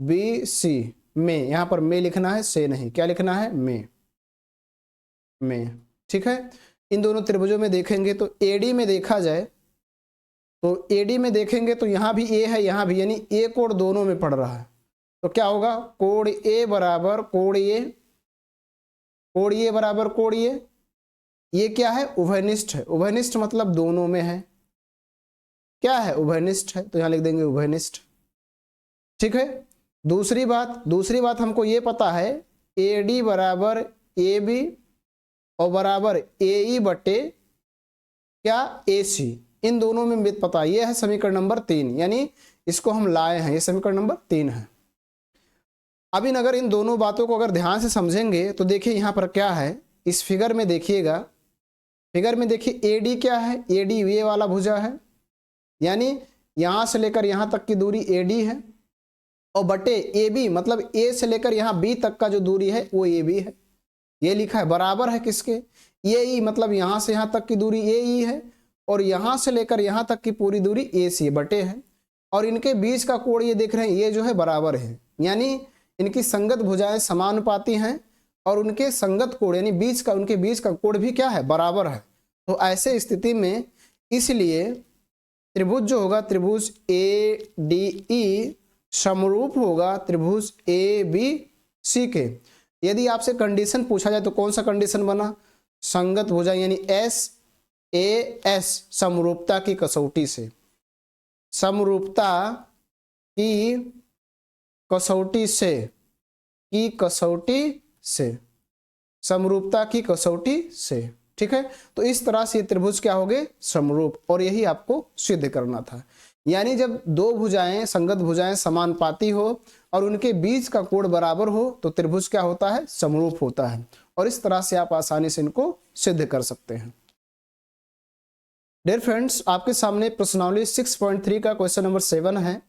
A: बी सी में, यहां पर में लिखना है, से नहीं, क्या लिखना है, में। ठीक है, इन दोनों त्रिभुजों में देखेंगे तो एडी में देखा जाए तो एडी में देखेंगे तो यहां भी ए है यहां भी, यानी ए कोण दोनों में पड़ रहा है। तो क्या होगा, कोण ए बराबर कोण ए बराबर कोण ये क्या है, उभयनिष्ठ है। उभयनिष्ठ मतलब दोनों में है, क्या है, उभयनिष्ठ है, तो यहां लिख देंगे उभयनिष्ठ। ठीक है, दूसरी बात हमको ये पता है, ए डी बराबर ए बी और बराबर ए ई बटे क्या, ए सी, इन दोनों में पता है, ये है समीकरण नंबर 3, यानी इसको हम लाए हैं, ये समीकरण नंबर 3 है। अब अगर इन दोनों बातों को अगर ध्यान से समझेंगे तो देखिए यहाँ पर क्या है, इस फिगर में देखिएगा, फिगर में देखिए एडी क्या है, एडी ये वाला भुजा है, यानी यहां से लेकर यहां तक की दूरी एडी है, और बटे ए बी मतलब ए से लेकर यहां बी तक का जो दूरी है वो ए बी है, ये लिखा है, बराबर है किसके, ए ई मतलब यहां से यहां तक की दूरी ए ई है, और यहां से लेकर यहां तक की पूरी दूरी ए सी बटे है, और इनके बीच का कोण ये देख रहे हैं, ये जो है बराबर है, यानी इनकी संगत भुजाएं समानुपाती हैं, और उनके संगत कोण यानी उनके बीच का कोण भी क्या है, बराबर है। तो ऐसे स्थिति में इसलिए त्रिभुज जो होगा, त्रिभुज ए डी ई समरूप होगा त्रिभुज ए बी सी के। यदि आपसे कंडीशन पूछा जाए तो कौन सा कंडीशन बना, संगत भुजा यानी एस ए एस, समरूपता की कसौटी से, समरूपता की कसौटी से, समरूपता की कसौटी से। ठीक है, तो इस तरह से ये त्रिभुज क्या हो गए, समरूप, और यही आपको सिद्ध करना था। यानी जब दो भुजाएं, संगत भुजाएं समानुपाती हो और उनके बीच का कोण बराबर हो तो त्रिभुज क्या होता है, समरूप होता है, और इस तरह से आप आसानी से इनको सिद्ध कर सकते हैं। डियर फ्रेंड्स, आपके सामने प्रश्नावली 6.3 का क्वेश्चन नंबर 7 है।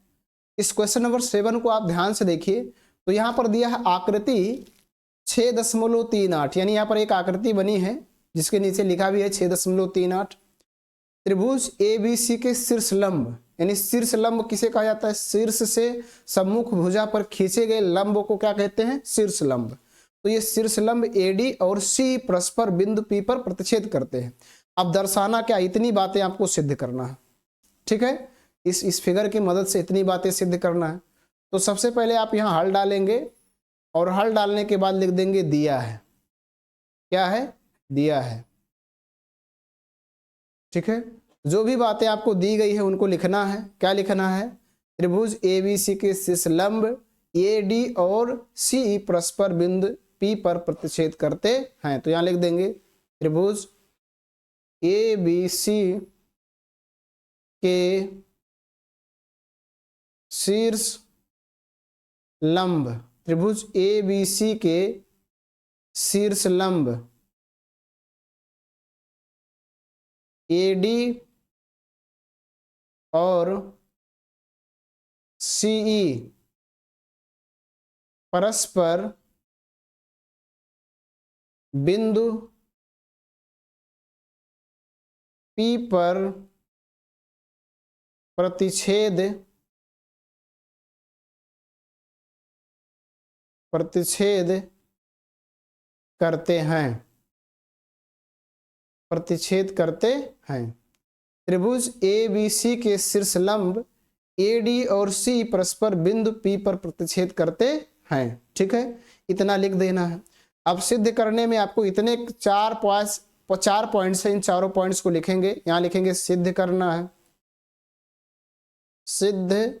A: इस क्वेश्चन नंबर 7 को आप ध्यान से देखिए तो यहाँ पर दिया है आकृति 6.38, यानी यहाँ पर एक आकृति बनी है जिसके नीचे लिखा भी है 6.38। त्रिभुज ABC के शीर्ष लंब, यानी शीर्ष लंब किसे कहा जाता है? शीर्ष से सम्मुख भुजा पर खींचे गए लंब को क्या कहते हैं? शीर्ष लंब। तो ये शीर्ष लंब AD और C परस्पर बिंदु P पर प्रतिच्छेद करते हैं। अब दर्शाना क्या, इतनी बातें आपको सिद्ध करना है। ठीक है, इस फिगर की मदद से इतनी बातें सिद्ध करना है। तो सबसे पहले आप यहाँ हल डालेंगे और हल डालने के बाद लिख देंगे दिया है। क्या है? दिया है। ठीक है, जो भी बातें आपको दी गई है उनको लिखना है। क्या लिखना है? त्रिभुज ABC के शीर्ष लंब AD और CE परस्पर बिंदु P पर प्रतिच्छेद करते हैं। तो यहाँ लिख देंगे त्रिभुज ABC के शीर्ष लंब, त्रिभुज ABC के शीर्ष लंब AD और CE परस्पर बिंदु P पर प्रतिच्छेद करते हैं। प्रतिच्छेद करते हैं। त्रिभुज ABC के शीर्ष लंब AD और C परस्पर बिंदु P पर प्रतिच्छेद करते हैं। ठीक है, इतना लिख देना है। अब सिद्ध करने में आपको इतने 4 पॉइंट्स हैं, इन चारों पॉइंट्स को लिखेंगे। यहां लिखेंगे सिद्ध करना है, सिद्ध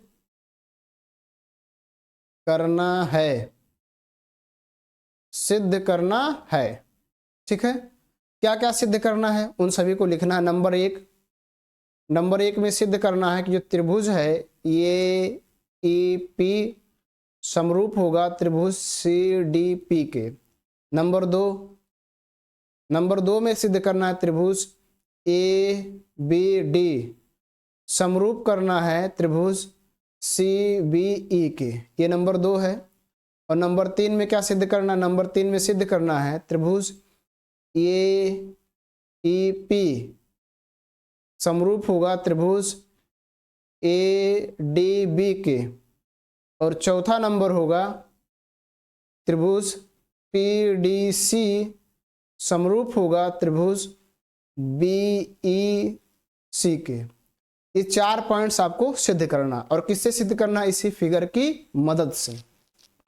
A: करना है, सिद्ध करना है। ठीक है, क्या क्या सिद्ध करना है उन सभी को लिखना है। नंबर एक में सिद्ध करना है कि जो त्रिभुज है ये EP समरूप होगा त्रिभुज CDP के। नंबर दो में सिद्ध करना है त्रिभुज ABD समरूप करना है त्रिभुज CBE के। ये नंबर 2 है। और नंबर 3 में क्या सिद्ध करना? नंबर 3 में सिद्ध करना है त्रिभुज AEP समरूप होगा त्रिभुज ADB के। और चौथा नंबर होगा त्रिभुज PDC समरूप होगा त्रिभुज BEC के। ये 4 पॉइंट्स आपको सिद्ध करना, और किससे सिद्ध करना? इसी फिगर की मदद से।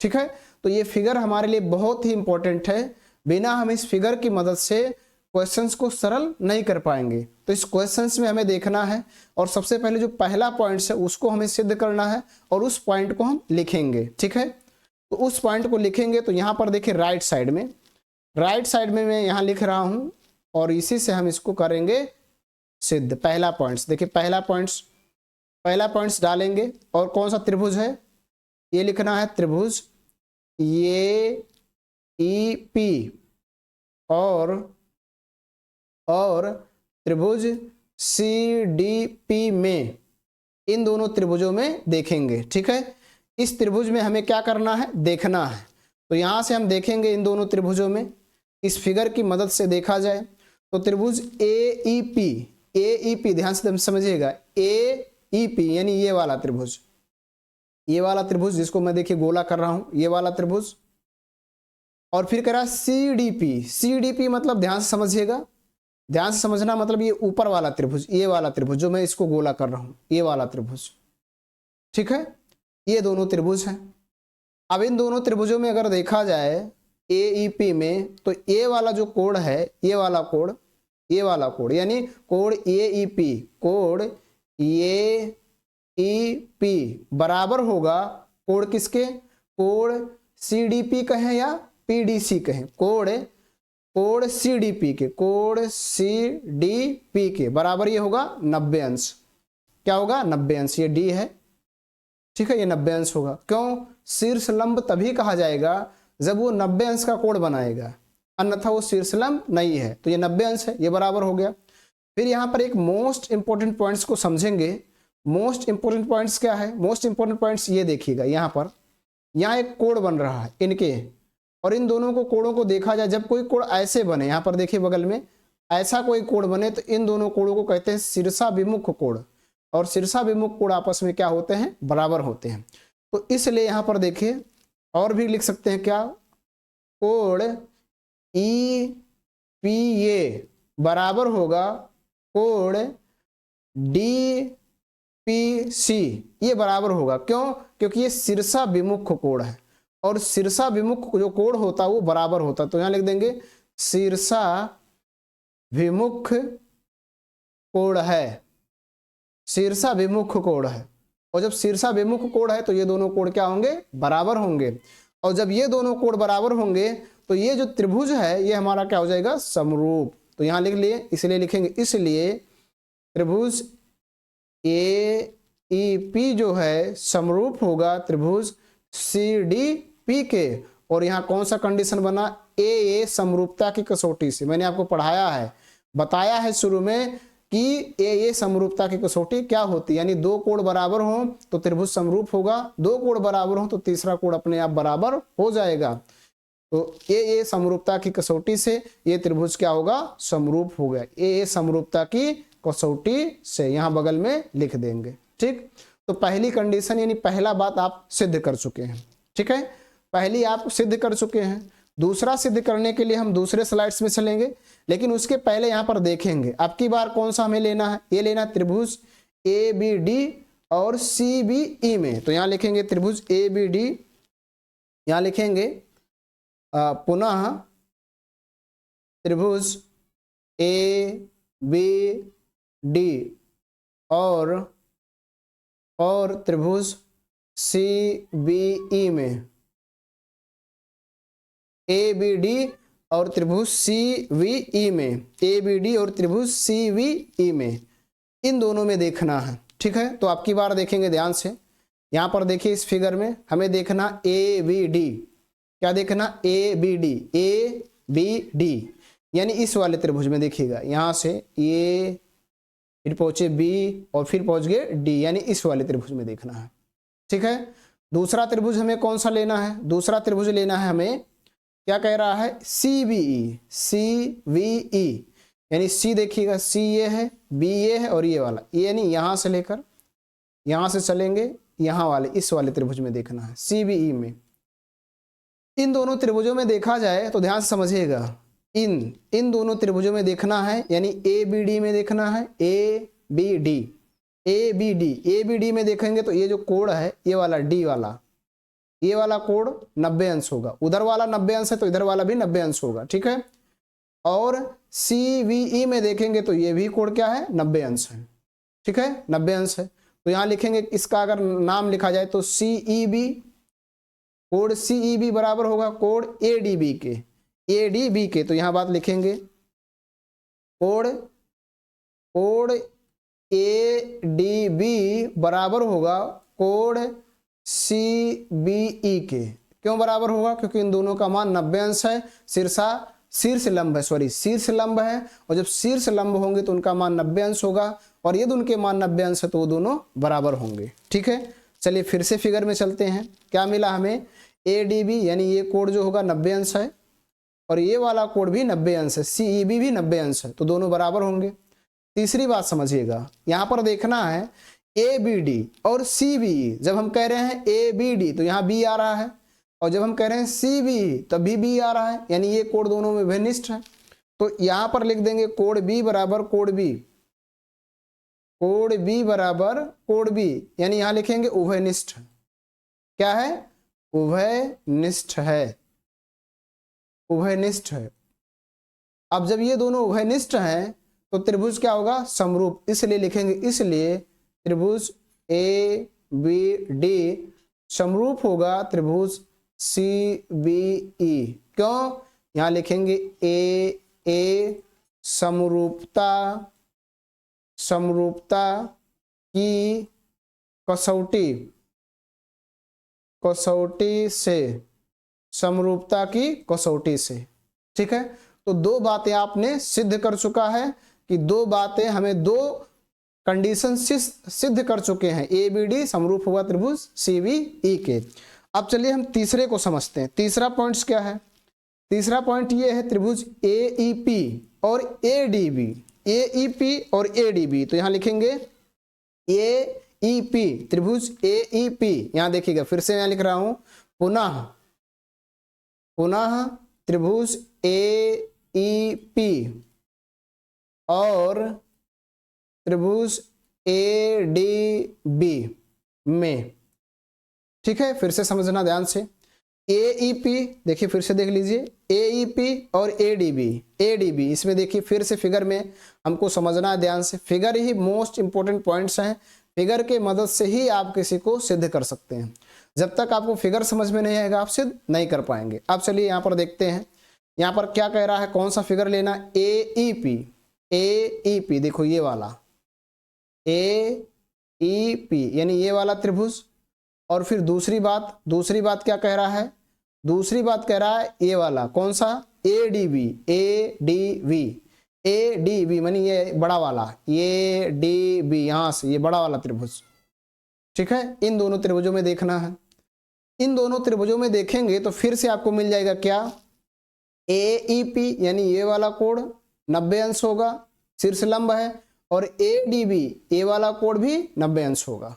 A: ठीक है, तो ये फिगर हमारे लिए बहुत ही इंपॉर्टेंट है। बिना हम इस फिगर की मदद से क्वेश्चंस को सरल नहीं कर पाएंगे। तो इस क्वेश्चंस में हमें देखना है, और सबसे पहले जो पहला पॉइंट है उसको हमें सिद्ध करना है, और उस पॉइंट को हम लिखेंगे। ठीक है, तो उस पॉइंट को लिखेंगे तो यहाँ पर देखिए राइट साइड में मैं यहाँ लिख रहा हूँ, और इसी से हम इसको करेंगे सिद्ध। पहला पॉइंट्स देखिए, पहला पॉइंट्स डालेंगे, और कौन सा त्रिभुज है ये लिखना है, त्रिभुज ये EP और त्रिभुज CDP में, इन दोनों त्रिभुजों में देखेंगे। ठीक है, इस त्रिभुज में हमें क्या करना है? देखना है। तो यहां से हम देखेंगे इन दोनों त्रिभुजों में, इस फिगर की मदद से देखा जाए तो त्रिभुज AEP ध्यान से समझिएगा, AEP यानी ये वाला त्रिभुज जिसको मैं देखिए गोला कर रहा हूं, ये वाला त्रिभुज। और फिर कह रहा है CDP मतलब ध्यान से समझिएगा, ध्यान से समझना, मतलब ये ऊपर वाला त्रिभुज, ये वाला त्रिभुज जो मैं इसको गोला कर रहा हूं, ये वाला त्रिभुज। ठीक है, ये दोनों त्रिभुज हैं। अब इन दोनों त्रिभुजों में अगर देखा जाए AEP में, तो ये वाला जो कोण है, ये वाला कोण यानी कोण AEP बराबर होगा कोण किसके? कोण CDP कहें या PDC कहें, कोण CDP के बराबर ये होगा 90 अंश। क्या होगा? 90 अंश। ये D है। ठीक है, ये 90 अंश होगा। क्यों? शीर्ष लंब तभी कहा जाएगा जब वो 90 अंश का कोण बनाएगा, अन्यथा वो शीर्ष लंब नहीं है। तो ये 90 अंश है, ये बराबर हो गया। फिर यहाँ पर एक मोस्ट इंपॉर्टेंट पॉइंट्स को समझेंगे। मोस्ट इंपॉर्टेंट पॉइंट्स क्या है? मोस्ट इंपॉर्टेंट पॉइंट्स ये देखिएगा, यहाँ पर यहाँ एक कोड बन रहा है इनके, और इन दोनों को कोड़ों को देखा जाए, जब कोई कोड ऐसे बने, यहाँ पर देखिए बगल में ऐसा कोई कोड बने, तो इन दोनों कोड़ों को कहते हैं शीर्षाभिमुख कोड, और शीर्षाभिमुख कोड आपस में क्या होते हैं? बराबर होते हैं। तो इसलिए यहाँ पर देखिए और भी लिख सकते हैं क्या? कोड ई पी ए बराबर होगा कोड डी पी सी, ये बराबर होगा। क्यों? क्योंकि ये शीर्षाभिमुख कोड है, और शीर्षाभिमुख जो कोड होता है वो बराबर होता है। तो यहां लिख देंगे शीर्षाभिमुख कोड है, शीर्षाभिमुख कोड है। और जब शीर्षाभिमुख कोड है तो ये दोनों कोड क्या होंगे? बराबर होंगे। और जब ये दोनों कोड बराबर होंगे तो ये जो त्रिभुज है ये हमारा क्या हो जाएगा? समरूप। तो यहां लिख लिए, इसलिए लिखेंगे, इसलिए त्रिभुज ए ई पी जो है समरूप होगा त्रिभुज सी डी पी के। और यहाँ कौन सा कंडीशन बना? ए समरूपता की कसौटी से। मैंने आपको पढ़ाया है, बताया है शुरू में कि ए समरूपता की कसौटी क्या होती है, यानी दो कोण बराबर हो तो त्रिभुज समरूप होगा, दो कोण बराबर हो तो तीसरा कोण अपने आप बराबर हो जाएगा। तो ए समरूपता की कसौटी से ये त्रिभुज क्या होगा? समरूप हो गया। ए समरूपता की कसौटी से यहां बगल में लिख देंगे। ठीक, तो पहली कंडीशन यानी पहला बात आप सिद्ध कर चुके हैं। ठीक है, पहली आप सिद्ध कर चुके हैं। दूसरा सिद्ध करने के लिए हम दूसरे स्लाइड्स में चलेंगे, लेकिन उसके पहले यहां पर देखेंगे आपकी बार कौन सा हमें लेना है? ये लेना त्रिभुज ए बी डी और सी बी ई में। तो यहां लिखेंगे त्रिभुज ए बी डी, यहां लिखेंगे पुनः त्रिभुज ए बी डी और त्रिभुज सी बी ई में, ए बी डी और त्रिभुज सी वी ई में, ए बी डी और त्रिभुज सी वी ई में, इन दोनों में देखना है। ठीक है, तो आपकी बार देखेंगे ध्यान से। यहां पर देखिए इस फिगर में हमें देखना ए बी डी, क्या देखना? A B D, A B D, यानी इस वाले त्रिभुज में देखिएगा, यहां से ए फिर पहुंचे बी और फिर पहुंच गए डी, यानी इस वाले त्रिभुज में देखना है। ठीक है, दूसरा त्रिभुज हमें कौन सा लेना है? दूसरा त्रिभुज लेना है हमें, क्या कह रहा है? सी बी ई, सी वी ई, यानी सी देखिएगा, सी ये है, बी ये है और ये वाला, ये यानी यहां से लेकर यहां से चलेंगे यहां वाले इस वाले त्रिभुज में देखना है, सी बी ई में। इन दोनों त्रिभुजों में देखा जाए तो ध्यान से समझिएगा, इन दोनों त्रिभुजों में देखना है, यानी ए बी डी में देखना है, A B D, A B D, A B D में देखेंगे तो ये जो कोण है ये वाला डी वाला, ये वाला कोण 90 अंश होगा, उधर वाला 90 अंश है तो इधर वाला भी 90 अंश होगा। ठीक है, और सी वी ई में देखेंगे तो ये भी कोण क्या है? 90 अंश है। ठीक है, 90 अंश है। तो यहां लिखेंगे, इसका अगर नाम लिखा जाए तो सी ई बी, कोण सी ई बी बराबर होगा कोण ए डी बी के, ए डी बी के। तो यहां बात लिखेंगे कोण ए डी बी बराबर होगा कोण सी बी ई के। क्यों बराबर होगा? क्योंकि इन दोनों का मान 90 अंश है, शीर्ष लंब है, सॉरी शीर्ष लंब है, और जब शीर्ष लंब होंगे तो उनका मान 90 अंश होगा, और यदि उनके मान 90 अंश है तो वो दोनों बराबर होंगे। ठीक है, चलिए फिर से फिगर में चलते हैं। क्या मिला हमें? ए डी बी, यानी ये कोण जो होगा 90 अंश है, और ये वाला कोण भी 90 अंश है, सी ई बी भी 90 अंश है, तो दोनों बराबर होंगे। तीसरी बात समझिएगा, यहां पर देखना है ए बी डी और सी बी ई। जब हम कह रहे हैं ए बी डी तो यहाँ बी आ रहा है, और जब हम कह रहे हैं सी बी ई तब भी बी आ रहा है, यानी ये कोण दोनों में विनिष्ठ है। तो यहां पर लिख देंगे कोण बी बराबर कोण बी, कोण बी बराबर कोण बी, यानी यहां लिखेंगे उभयनिष्ठ। क्या है? उभयनिष्ठ है, उभयनिष्ठ है। अब जब ये दोनों उभयनिष्ठ हैं तो त्रिभुज क्या होगा? समरूप। इसलिए लिखेंगे, इसलिए त्रिभुज ए बी डी समरूप होगा त्रिभुज सी बी ई। क्यों? यहां लिखेंगे ए समरूपता की कसौटी से, समरूपता की कसौटी से। ठीक है, तो दो बातें आपने सिद्ध कर चुका है। कि दो बातें हमें दो कंडीशन सिद्ध कर चुके हैं, ए बी डी समरूप हुआ त्रिभुज सी बी ई के। अब चलिए हम तीसरे को समझते हैं। तीसरा पॉइंट क्या है? तीसरा पॉइंट ये है त्रिभुज ए ई पी और A D B, A E P और ए डी बी। तो यहां लिखेंगे ए ई पी, त्रिभुज ए ई पी। यहां देखिएगा, फिर से यहां लिख रहा हूं, पुनः पुनः त्रिभुज ए ई पी और त्रिभुज ए डी बी में, ठीक है, फिर से समझना ध्यान से। ए ई पी देखिए, फिर से देख लीजिए, ए ई पी और ए डी बी, इसमें देखिए फिर से फिगर में हमको समझना है ध्यान से। फिगर ही मोस्ट इंपॉर्टेंट पॉइंट्स हैं, फिगर के मदद से ही आप किसी को सिद्ध कर सकते हैं। जब तक आपको फिगर समझ में नहीं आएगा आप सिद्ध नहीं कर पाएंगे। अब चलिए यहाँ पर देखते हैं, यहाँ पर क्या कह रहा है, कौन सा फिगर लेना, ए ई पी, देखो ये वाला ए ई पी यानी ये वाला त्रिभुज। और फिर दूसरी बात क्या कह रहा है, दूसरी बात कह रहा है ये वाला, कौन सा, ए डी बी मानी ये बड़ा वाला, ए डी बी, यहां से ये बड़ा वाला त्रिभुज, ठीक है। इन दोनों त्रिभुजों में देखना है। इन दोनों त्रिभुजों में देखेंगे तो फिर से आपको मिल जाएगा क्या, ए ई पी यानी ये वाला कोण 90 अंश होगा, शीर्ष लंब है, और ए डी बी ये वाला कोण भी 90 अंश होगा,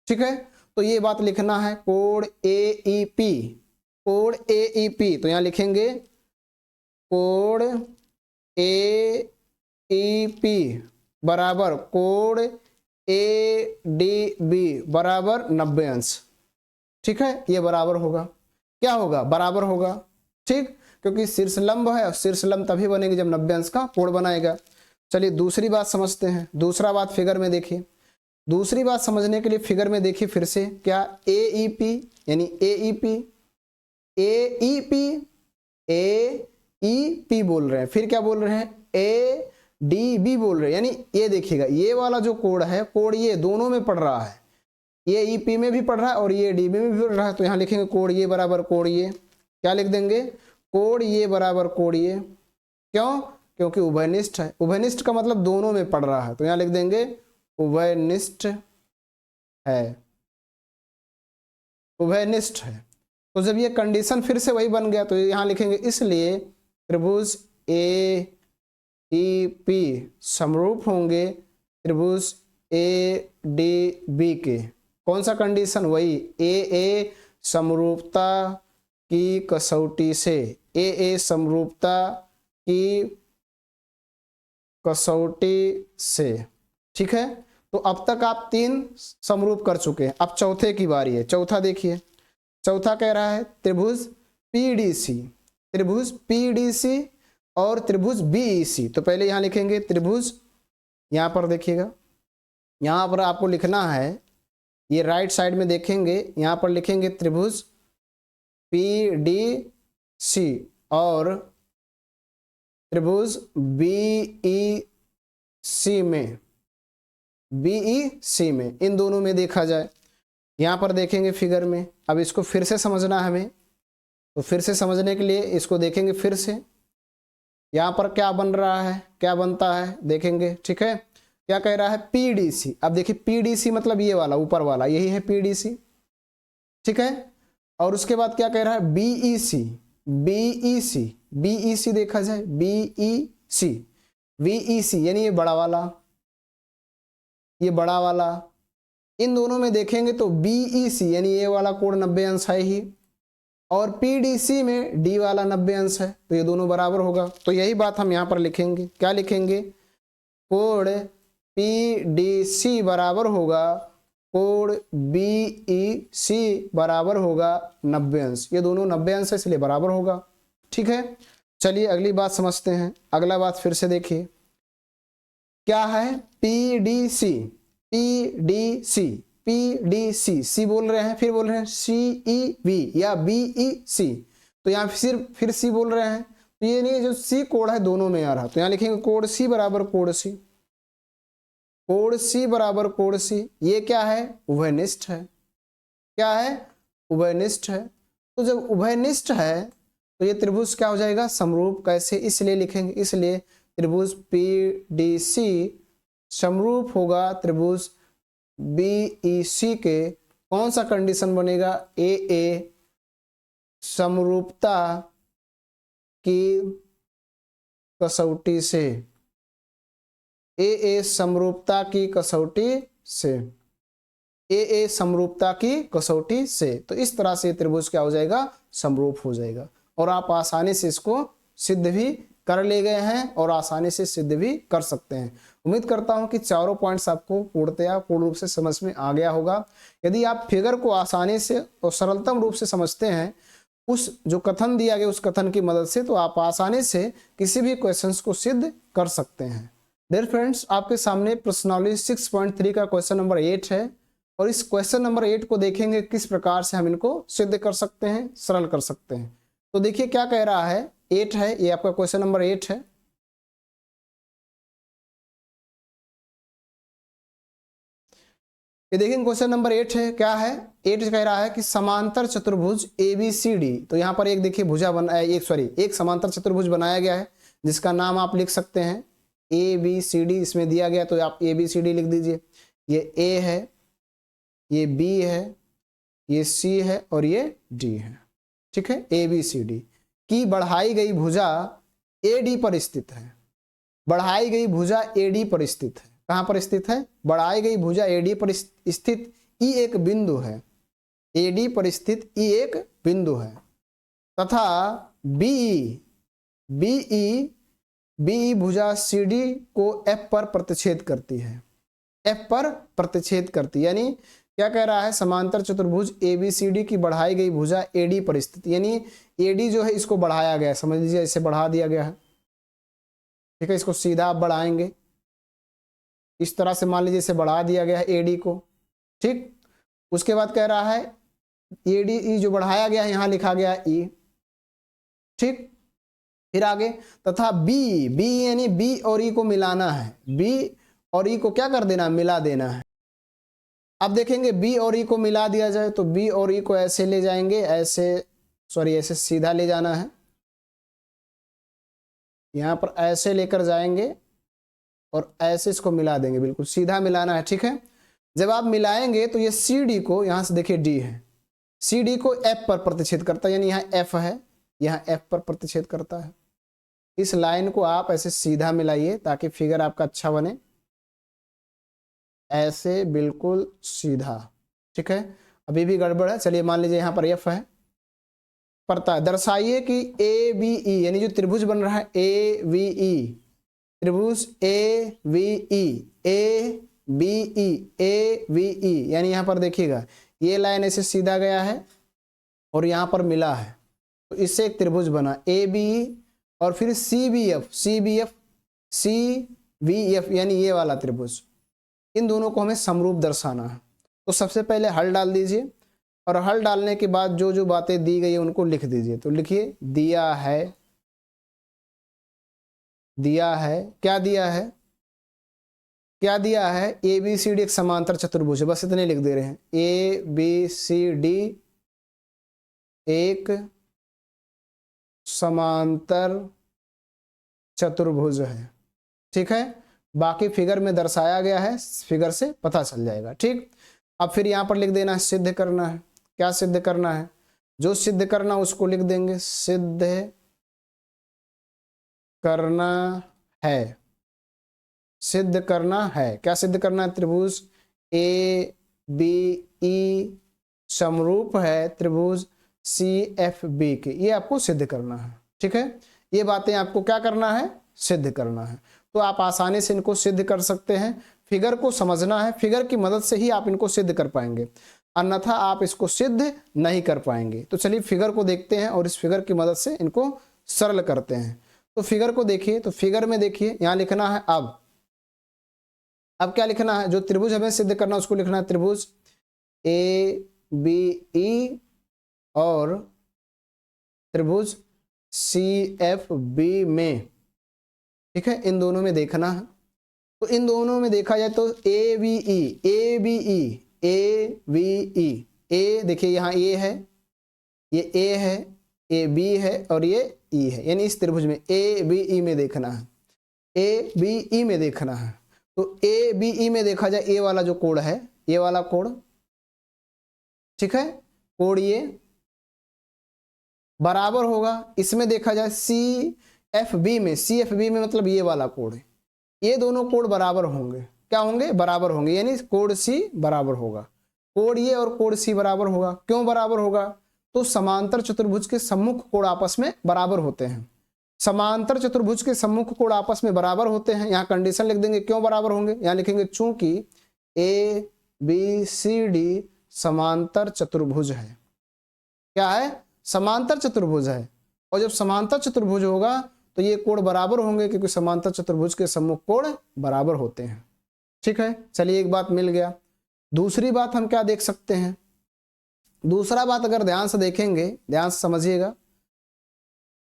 A: ठीक है। तो ये बात लिखना है, कोण ए ई पी, तो यहां लिखेंगे कोण ए ई पी बराबर कोण ए डी बी बराबर 90 अंश, ठीक है। ये बराबर होगा, क्या होगा, बराबर होगा, ठीक, क्योंकि शीर्ष लंब है और शीर्ष लंब तभी बनेगी जब 90 अंश का कोण बनाएगा। चलिए दूसरी बात समझते हैं। दूसरा बात फिगर में देखिए, दूसरी बात समझने के लिए फिगर में देखिए फिर से, क्या, ए ई पी यानी ए ई पी बोल रहे हैं, फिर क्या बोल रहे हैं, ए डी बी बोल रहे हैं, यानी ये देखिएगा ये वाला जो कोण है, कोण ये दोनों में पड़ रहा है, ये ई पी में भी पड़ रहा है और ये डी बी में भी पड़ रहा है। तो यहाँ लिखेंगे कोण ये बराबर कोण ये, क्या लिख देंगे, कोण ये बराबर कोण ये, क्यों, क्योंकि उभयनिष्ठ है। उभयनिष्ठ का मतलब दोनों में पड़ रहा है, तो यहाँ लिख देंगे उभयनिष्ठ है, उभयनिष्ठ है। तो जब ये कंडीशन फिर से वही बन गया तो यहां लिखेंगे, इसलिए त्रिभुज ए ई पी समरूप होंगे त्रिभुज ए डी बी के। कौन सा कंडीशन, वही ए समरूपता की कसौटी से, ए समरूपता की कसौटी से, ठीक है। तो अब तक आप 3 समरूप कर चुके हैं, अब चौथे की बारी है। चौथा देखिए, चौथा कह रहा है त्रिभुज पीडीसी और त्रिभुज बीईसी। तो पहले यहां लिखेंगे त्रिभुज, यहां पर देखिएगा, यहां पर आपको लिखना है, ये राइट साइड में देखेंगे, यहां पर लिखेंगे त्रिभुज पीडीसी और त्रिभुज बीईसी में, इन दोनों में देखा जाए। यहां पर देखेंगे फिगर में, अब इसको फिर से समझना है हमें, तो फिर से समझने के लिए इसको देखेंगे फिर से, यहां पर क्या बन रहा है, क्या बनता है देखेंगे, ठीक है। क्या कह रहा है, पीडीसी। अब देखिए पीडीसी मतलब ये वाला ऊपर वाला, यही है पीडीसी, ठीक है। और उसके बाद क्या कह रहा है, बीईसी देखा जाए, बीईसी यानी ये बड़ा वाला, इन दोनों में देखेंगे तो बीईसी यानी ये वाला कोण 90 अंश है ही, और पीडीसी में डी वाला 90 अंश है, तो ये दोनों बराबर होगा। तो यही बात हम यहाँ पर लिखेंगे, क्या लिखेंगे, कोण पीडीसी बराबर होगा कोण बीईसी बराबर होगा 90 अंश, ये दोनों 90 अंश है इसलिए बराबर होगा, ठीक है। चलिए अगली बात समझते हैं। अगला बात फिर से देखिए, क्या है, पीडीसी, सी बोल रहे हैं, फिर बोल रहे हैं सीईवी या बीईसी, तो यहाँ फिर सी बोल रहे हैं, तो ये नहीं, जो सी कोण है दोनों में आ रहा, तो यहाँ लिखेंगे कोण सी बराबर कोण सी, ये क्या है, उभयनिष्ठ है, क्या है, उभयनिष्ठ है। तो जब उभयनिष्ठ है तो ये त्रिभुज क्या हो जाएगा, समरूप। कैसे, इसलिए लिखेंगे, इसलिए त्रिभुज PDC समरूप होगा त्रिभुज BEC के, कौन सा कंडीशन बनेगा? AA समरूपता की कसौटी से, AA समरूपता की कसौटी से, AA समरूपता की कसौटी से। तो इस तरह से त्रिभुज क्या हो जाएगा? समरूप हो जाएगा। और आप आसानी से इसको सिद्ध भी कर ले गए हैं और आसानी से सिद्ध भी कर सकते हैं। उम्मीद करता हूं कि चारों पॉइंट्स आपको पूर्ण रूप से समझ में आ गया होगा। यदि आप फिगर को आसानी से और सरलतम रूप से समझते हैं, उस जो कथन दिया गया उस कथन की मदद से, तो आप आसानी से किसी भी क्वेश्चंस को सिद्ध कर सकते हैं। डियर फ्रेंड्स, आपके सामने प्रश्नावली 6.3 का क्वेश्चन नंबर 8 है और इस क्वेश्चन नंबर 8 को देखेंगे किस प्रकार से हम इनको सिद्ध कर सकते हैं, सरल कर सकते हैं। तो देखिए क्या कह रहा है, 8 है, ये आपका क्वेश्चन नंबर 8 है। ये देखिए क्वेश्चन नंबर 8 है, क्या है? 8 कह रहा है कि समांतर चतुर्भुज ABCD, तो यहाँ पर एक देखिए भुजा बना, एक समांतर चतुर्भुज बनाया गया है जिसका नाम आप लिख सकते हैं ABCD, इसमें दिया गया तो आप ABCD लिख दीजिए। ये A है, ये B है, ये C है और ये D है। ठीक है, ABCD की बढ़ाई गई भुजा AD पर स्थित है। बढ़ाई गई भुजा AD पर स्थित है। कहां पर स्थित है? बढ़ाई गई भुजा AD पर स्थित E एक बिंदु है। AD पर स्थित E एक बिंदु है तथा BE भुजा CD को F पर प्रतिच्छेद करती है। F पर प्रतिच्छेद करती है, यानी क्या कह रहा है? समांतर चतुर्भुज ABCD की बढ़ाई गई भुजा AD पर स्थित, यानी AD जो है इसको बढ़ाया गया है, समझ लीजिए इसे बढ़ा दिया गया है। ठीक है, इसको सीधा आप बढ़ाएंगे इस तरह से, मान लीजिए इसे बढ़ा दिया गया है AD को। ठीक, उसके बाद कह रहा है AD जो बढ़ाया गया है यहां लिखा गया है E। ठीक, फिर आगे तथा B यानी B और E को मिलाना है। B और E को क्या कर देना? मिला देना है। अब देखेंगे B और E को मिला दिया जाए तो B और E को ऐसे ले जाएंगे, ऐसे सीधा ले जाना है, यहां पर ऐसे लेकर जाएंगे और ऐसे इसको मिला देंगे, बिल्कुल सीधा मिलाना है। ठीक है, जब आप मिलाएंगे तो ये CD को, यहां से देखिए D है, CD को F पर प्रतिच्छेद करता है, यानी यहाँ F है, यहाँ F पर प्रतिच्छेद करता है। इस लाइन को आप ऐसे सीधा मिलाइए ताकि फिगर आपका अच्छा बने, ऐसे बिल्कुल सीधा। ठीक है, अभी भी गड़बड़ है, चलिए मान लीजिए यहाँ पर F है, पड़ता है। दर्शाइए कि ABE यानी जो त्रिभुज बन रहा है ABE, त्रिभुज ABE यानी यहाँ पर देखिएगा ये लाइन ऐसे सीधा गया है और यहाँ पर मिला है, तो इससे एक त्रिभुज बना ABE और फिर CBF यानी ये वाला त्रिभुज। इन दोनों को हमें समरूप दर्शाना है। तो सबसे पहले हल डाल दीजिए और हल डालने के बाद जो जो बातें दी गई है उनको लिख दीजिए। तो लिखिए दिया है, क्या दिया है? क्या दिया है? ABCD एक समांतर चतुर्भुज है, बस इतने लिख दे रहे हैं। ABCD एक समांतर चतुर्भुज है। ठीक है, बाकी फिगर में दर्शाया गया है, फिगर से पता चल जाएगा। ठीक, अब फिर यहां पर लिख देना है सिद्ध करना है। क्या सिद्ध करना है? जो सिद्ध करना उसको लिख देंगे, सिद्ध करना है, सिद्ध करना है। क्या सिद्ध करना है? त्रिभुज ABE समरूप है त्रिभुज CFB के, ये आपको सिद्ध करना है। ठीक है, ये बातें आपको क्या करना है? सिद्ध करना है। तो आप आसानी से इनको सिद्ध कर सकते हैं। फिगर को समझना है, फिगर की मदद से ही आप इनको सिद्ध कर पाएंगे, अन्यथा आप इसको सिद्ध नहीं कर पाएंगे। तो चलिए फिगर को देखते हैं और इस फिगर की मदद से इनको सरल करते हैं। तो फिगर को देखिए, तो फिगर में देखिए यहां लिखना है अब क्या लिखना है? जो त्रिभुज हमें सिद्ध करना है उसको लिखना है त्रिभुज ABE और त्रिभुज CFB में। ठीक है, इन दोनों में देखना है। तो इन दोनों में देखा जाए तो ABE A देखिए यहाँ A है, ये A है, ये B है और ये E है, यानी इस त्रिभुज में ABE में देखना है। ए बी ई में देखना है। तो ए बी ई में देखा जाए, ए वाला जो कोड है, ये वाला कोड, ठीक है, कोड ये बराबर होगा, इसमें देखा जाए सी एफ बी में, सी एफ बी में मतलब ये वाला कोड है, ये दोनों कोड बराबर होंगे। क्या होंगे? बराबर होंगे, यानी कोड सी बराबर होगा, कोड ये और कोड सी बराबर होगा। क्यों बराबर होगा? तो समांतर चतुर्भुज के सम्मुख कोण आपस में बराबर होते हैं। समांतर चतुर्भुज के सम्मुख कोण आपस में बराबर होते हैं। यहाँ कंडीशन लिख देंगे क्यों बराबर होंगे, यहाँ लिखेंगे चूंकि ए बी सी डी समांतर चतुर्भुज है। क्या है? समांतर चतुर्भुज है। और जब समांतर चतुर्भुज होगा तो ये कोण बराबर होंगे, क्योंकि समांतर चतुर्भुज के सम्मुख कोण बराबर होते हैं। ठीक है, चलिए एक बात मिल गया। दूसरी बात हम क्या देख सकते हैं? दूसरा बात अगर ध्यान से देखेंगे, ध्यान से समझिएगा,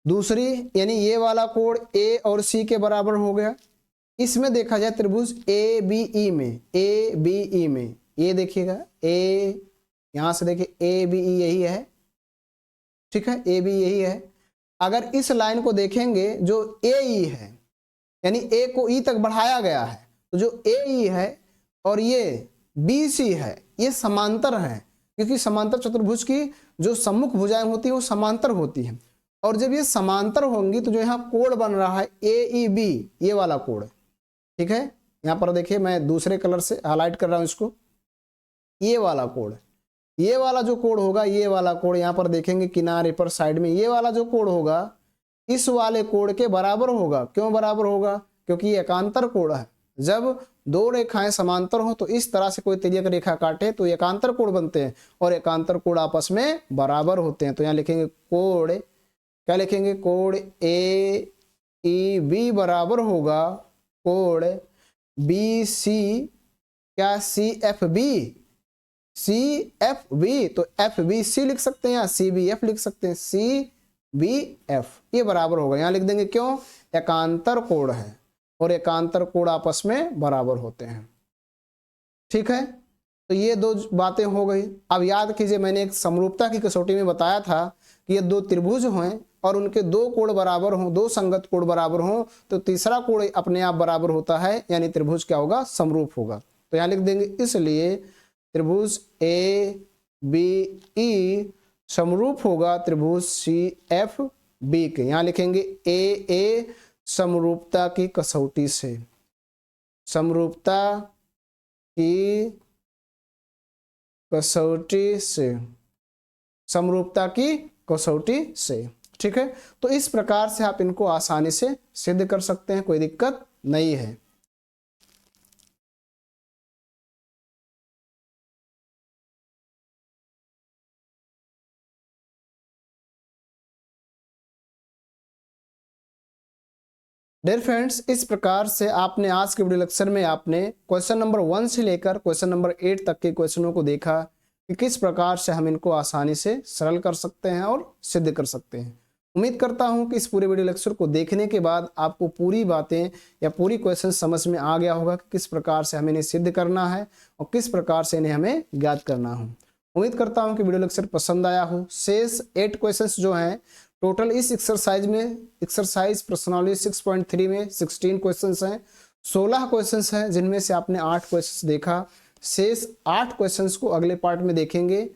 A: दूसरी यानी ये वाला कोण ए और सी के बराबर हो गया। इसमें देखा जाए त्रिभुज ए बी ई में, ए बी ई में, ये देखिएगा ए, यहां से देखिए ए बी ई यही है, ठीक है, ए बी यही है। अगर इस लाइन को देखेंगे जो ए ई है, यानी ए को ई तक बढ़ाया गया है, तो जो ए ई है और ये बी सी है, ये समांतर है, क्योंकि समांतर चतुर्भुज की जो सम्मुख भुजाएं होती है वो समांतर होती है। और जब ये समांतर होंगी तो जो यहाँ कोण बन रहा है ए ई बी, ये वाला कोण, ठीक है, यहाँ पर देखिए मैं दूसरे कलर से हाईलाइट कर रहा हूं इसको, ये वाला कोण, ये वाला जो कोण होगा, ये वाला कोण यहाँ पर देखेंगे किनारे पर साइड में, ये वाला जो कोण होगा इस वाले कोण के बराबर होगा। क्यों बराबर होगा? क्योंकि ये एकांतर कोण है। जब दो रेखाएं समांतर हो तो इस तरह से कोई तिर्यक रेखा काटे तो एकांतर कोण बनते हैं, और एकांतर कोण आपस में बराबर होते हैं। तो यहाँ लिखेंगे कोण, क्या लिखेंगे? कोण ए ई बी बराबर होगा कोण बी सी, क्या C F B, C F B, तो एफ बी सी लिख सकते हैं या सी बी एफ लिख सकते हैं, सी बी एफ, ये बराबर होगा। यहाँ लिख देंगे क्यों? एकांतर कोण है और एकांतर कोण आपस में बराबर होते हैं। ठीक है, तो ये दो बातें हो गई। अब याद कीजिए, मैंने एक समरूपता की कसौटी में बताया था कि ये दो त्रिभुज हों और उनके दो कोण बराबर हों, दो संगत कोण बराबर हों, तो तीसरा कोण अपने आप बराबर होता है, यानी त्रिभुज क्या होगा? समरूप होगा। तो यहाँ लिख देंगे इसलिए त्रिभुज ए बी ई समरूप होगा त्रिभुज सी एफ बी के। यहाँ लिखेंगे ए समरूपता की कसौटी से, समरूपता की कसौटी से, समरूपता की कसौटी से। ठीक है, तो इस प्रकार से आप इनको आसानी से सिद्ध कर सकते हैं, कोई दिक्कत नहीं है। डियर फ्रेंड्स, इस प्रकार से आपने आज के वीडियो लेक्चर में आपने क्वेश्चन नंबर 1 से लेकर क्वेश्चन नंबर 8 तक के क्वेश्चनों को देखा कि किस प्रकार से हम इनको आसानी से सरल कर सकते हैं और सिद्ध कर सकते हैं। उम्मीद करता हूं कि इस पूरे वीडियो लेक्चर को देखने के बाद आपको पूरी बातें या पूरी क्वेश्चन समझ में आ गया होगा कि किस प्रकार से हमें इन्हें सिद्ध करना है और किस प्रकार से इन्हें हमें ज्ञात करना हो। उम्मीद करता हूं कि वीडियो लेक्चर पसंद आया हो। शेष 8 क्वेश्चंस जो हैं टोटल इस एक्सरसाइज में, एक्सरसाइज प्रश्नावली 6.3 में 16 क्वेश्चंस हैं, 16 क्वेश्चंस हैं जिनमें से आपने 8 क्वेश्चंस देखा। शेष 8 क्वेश्चंस को अगले पार्ट में देखेंगे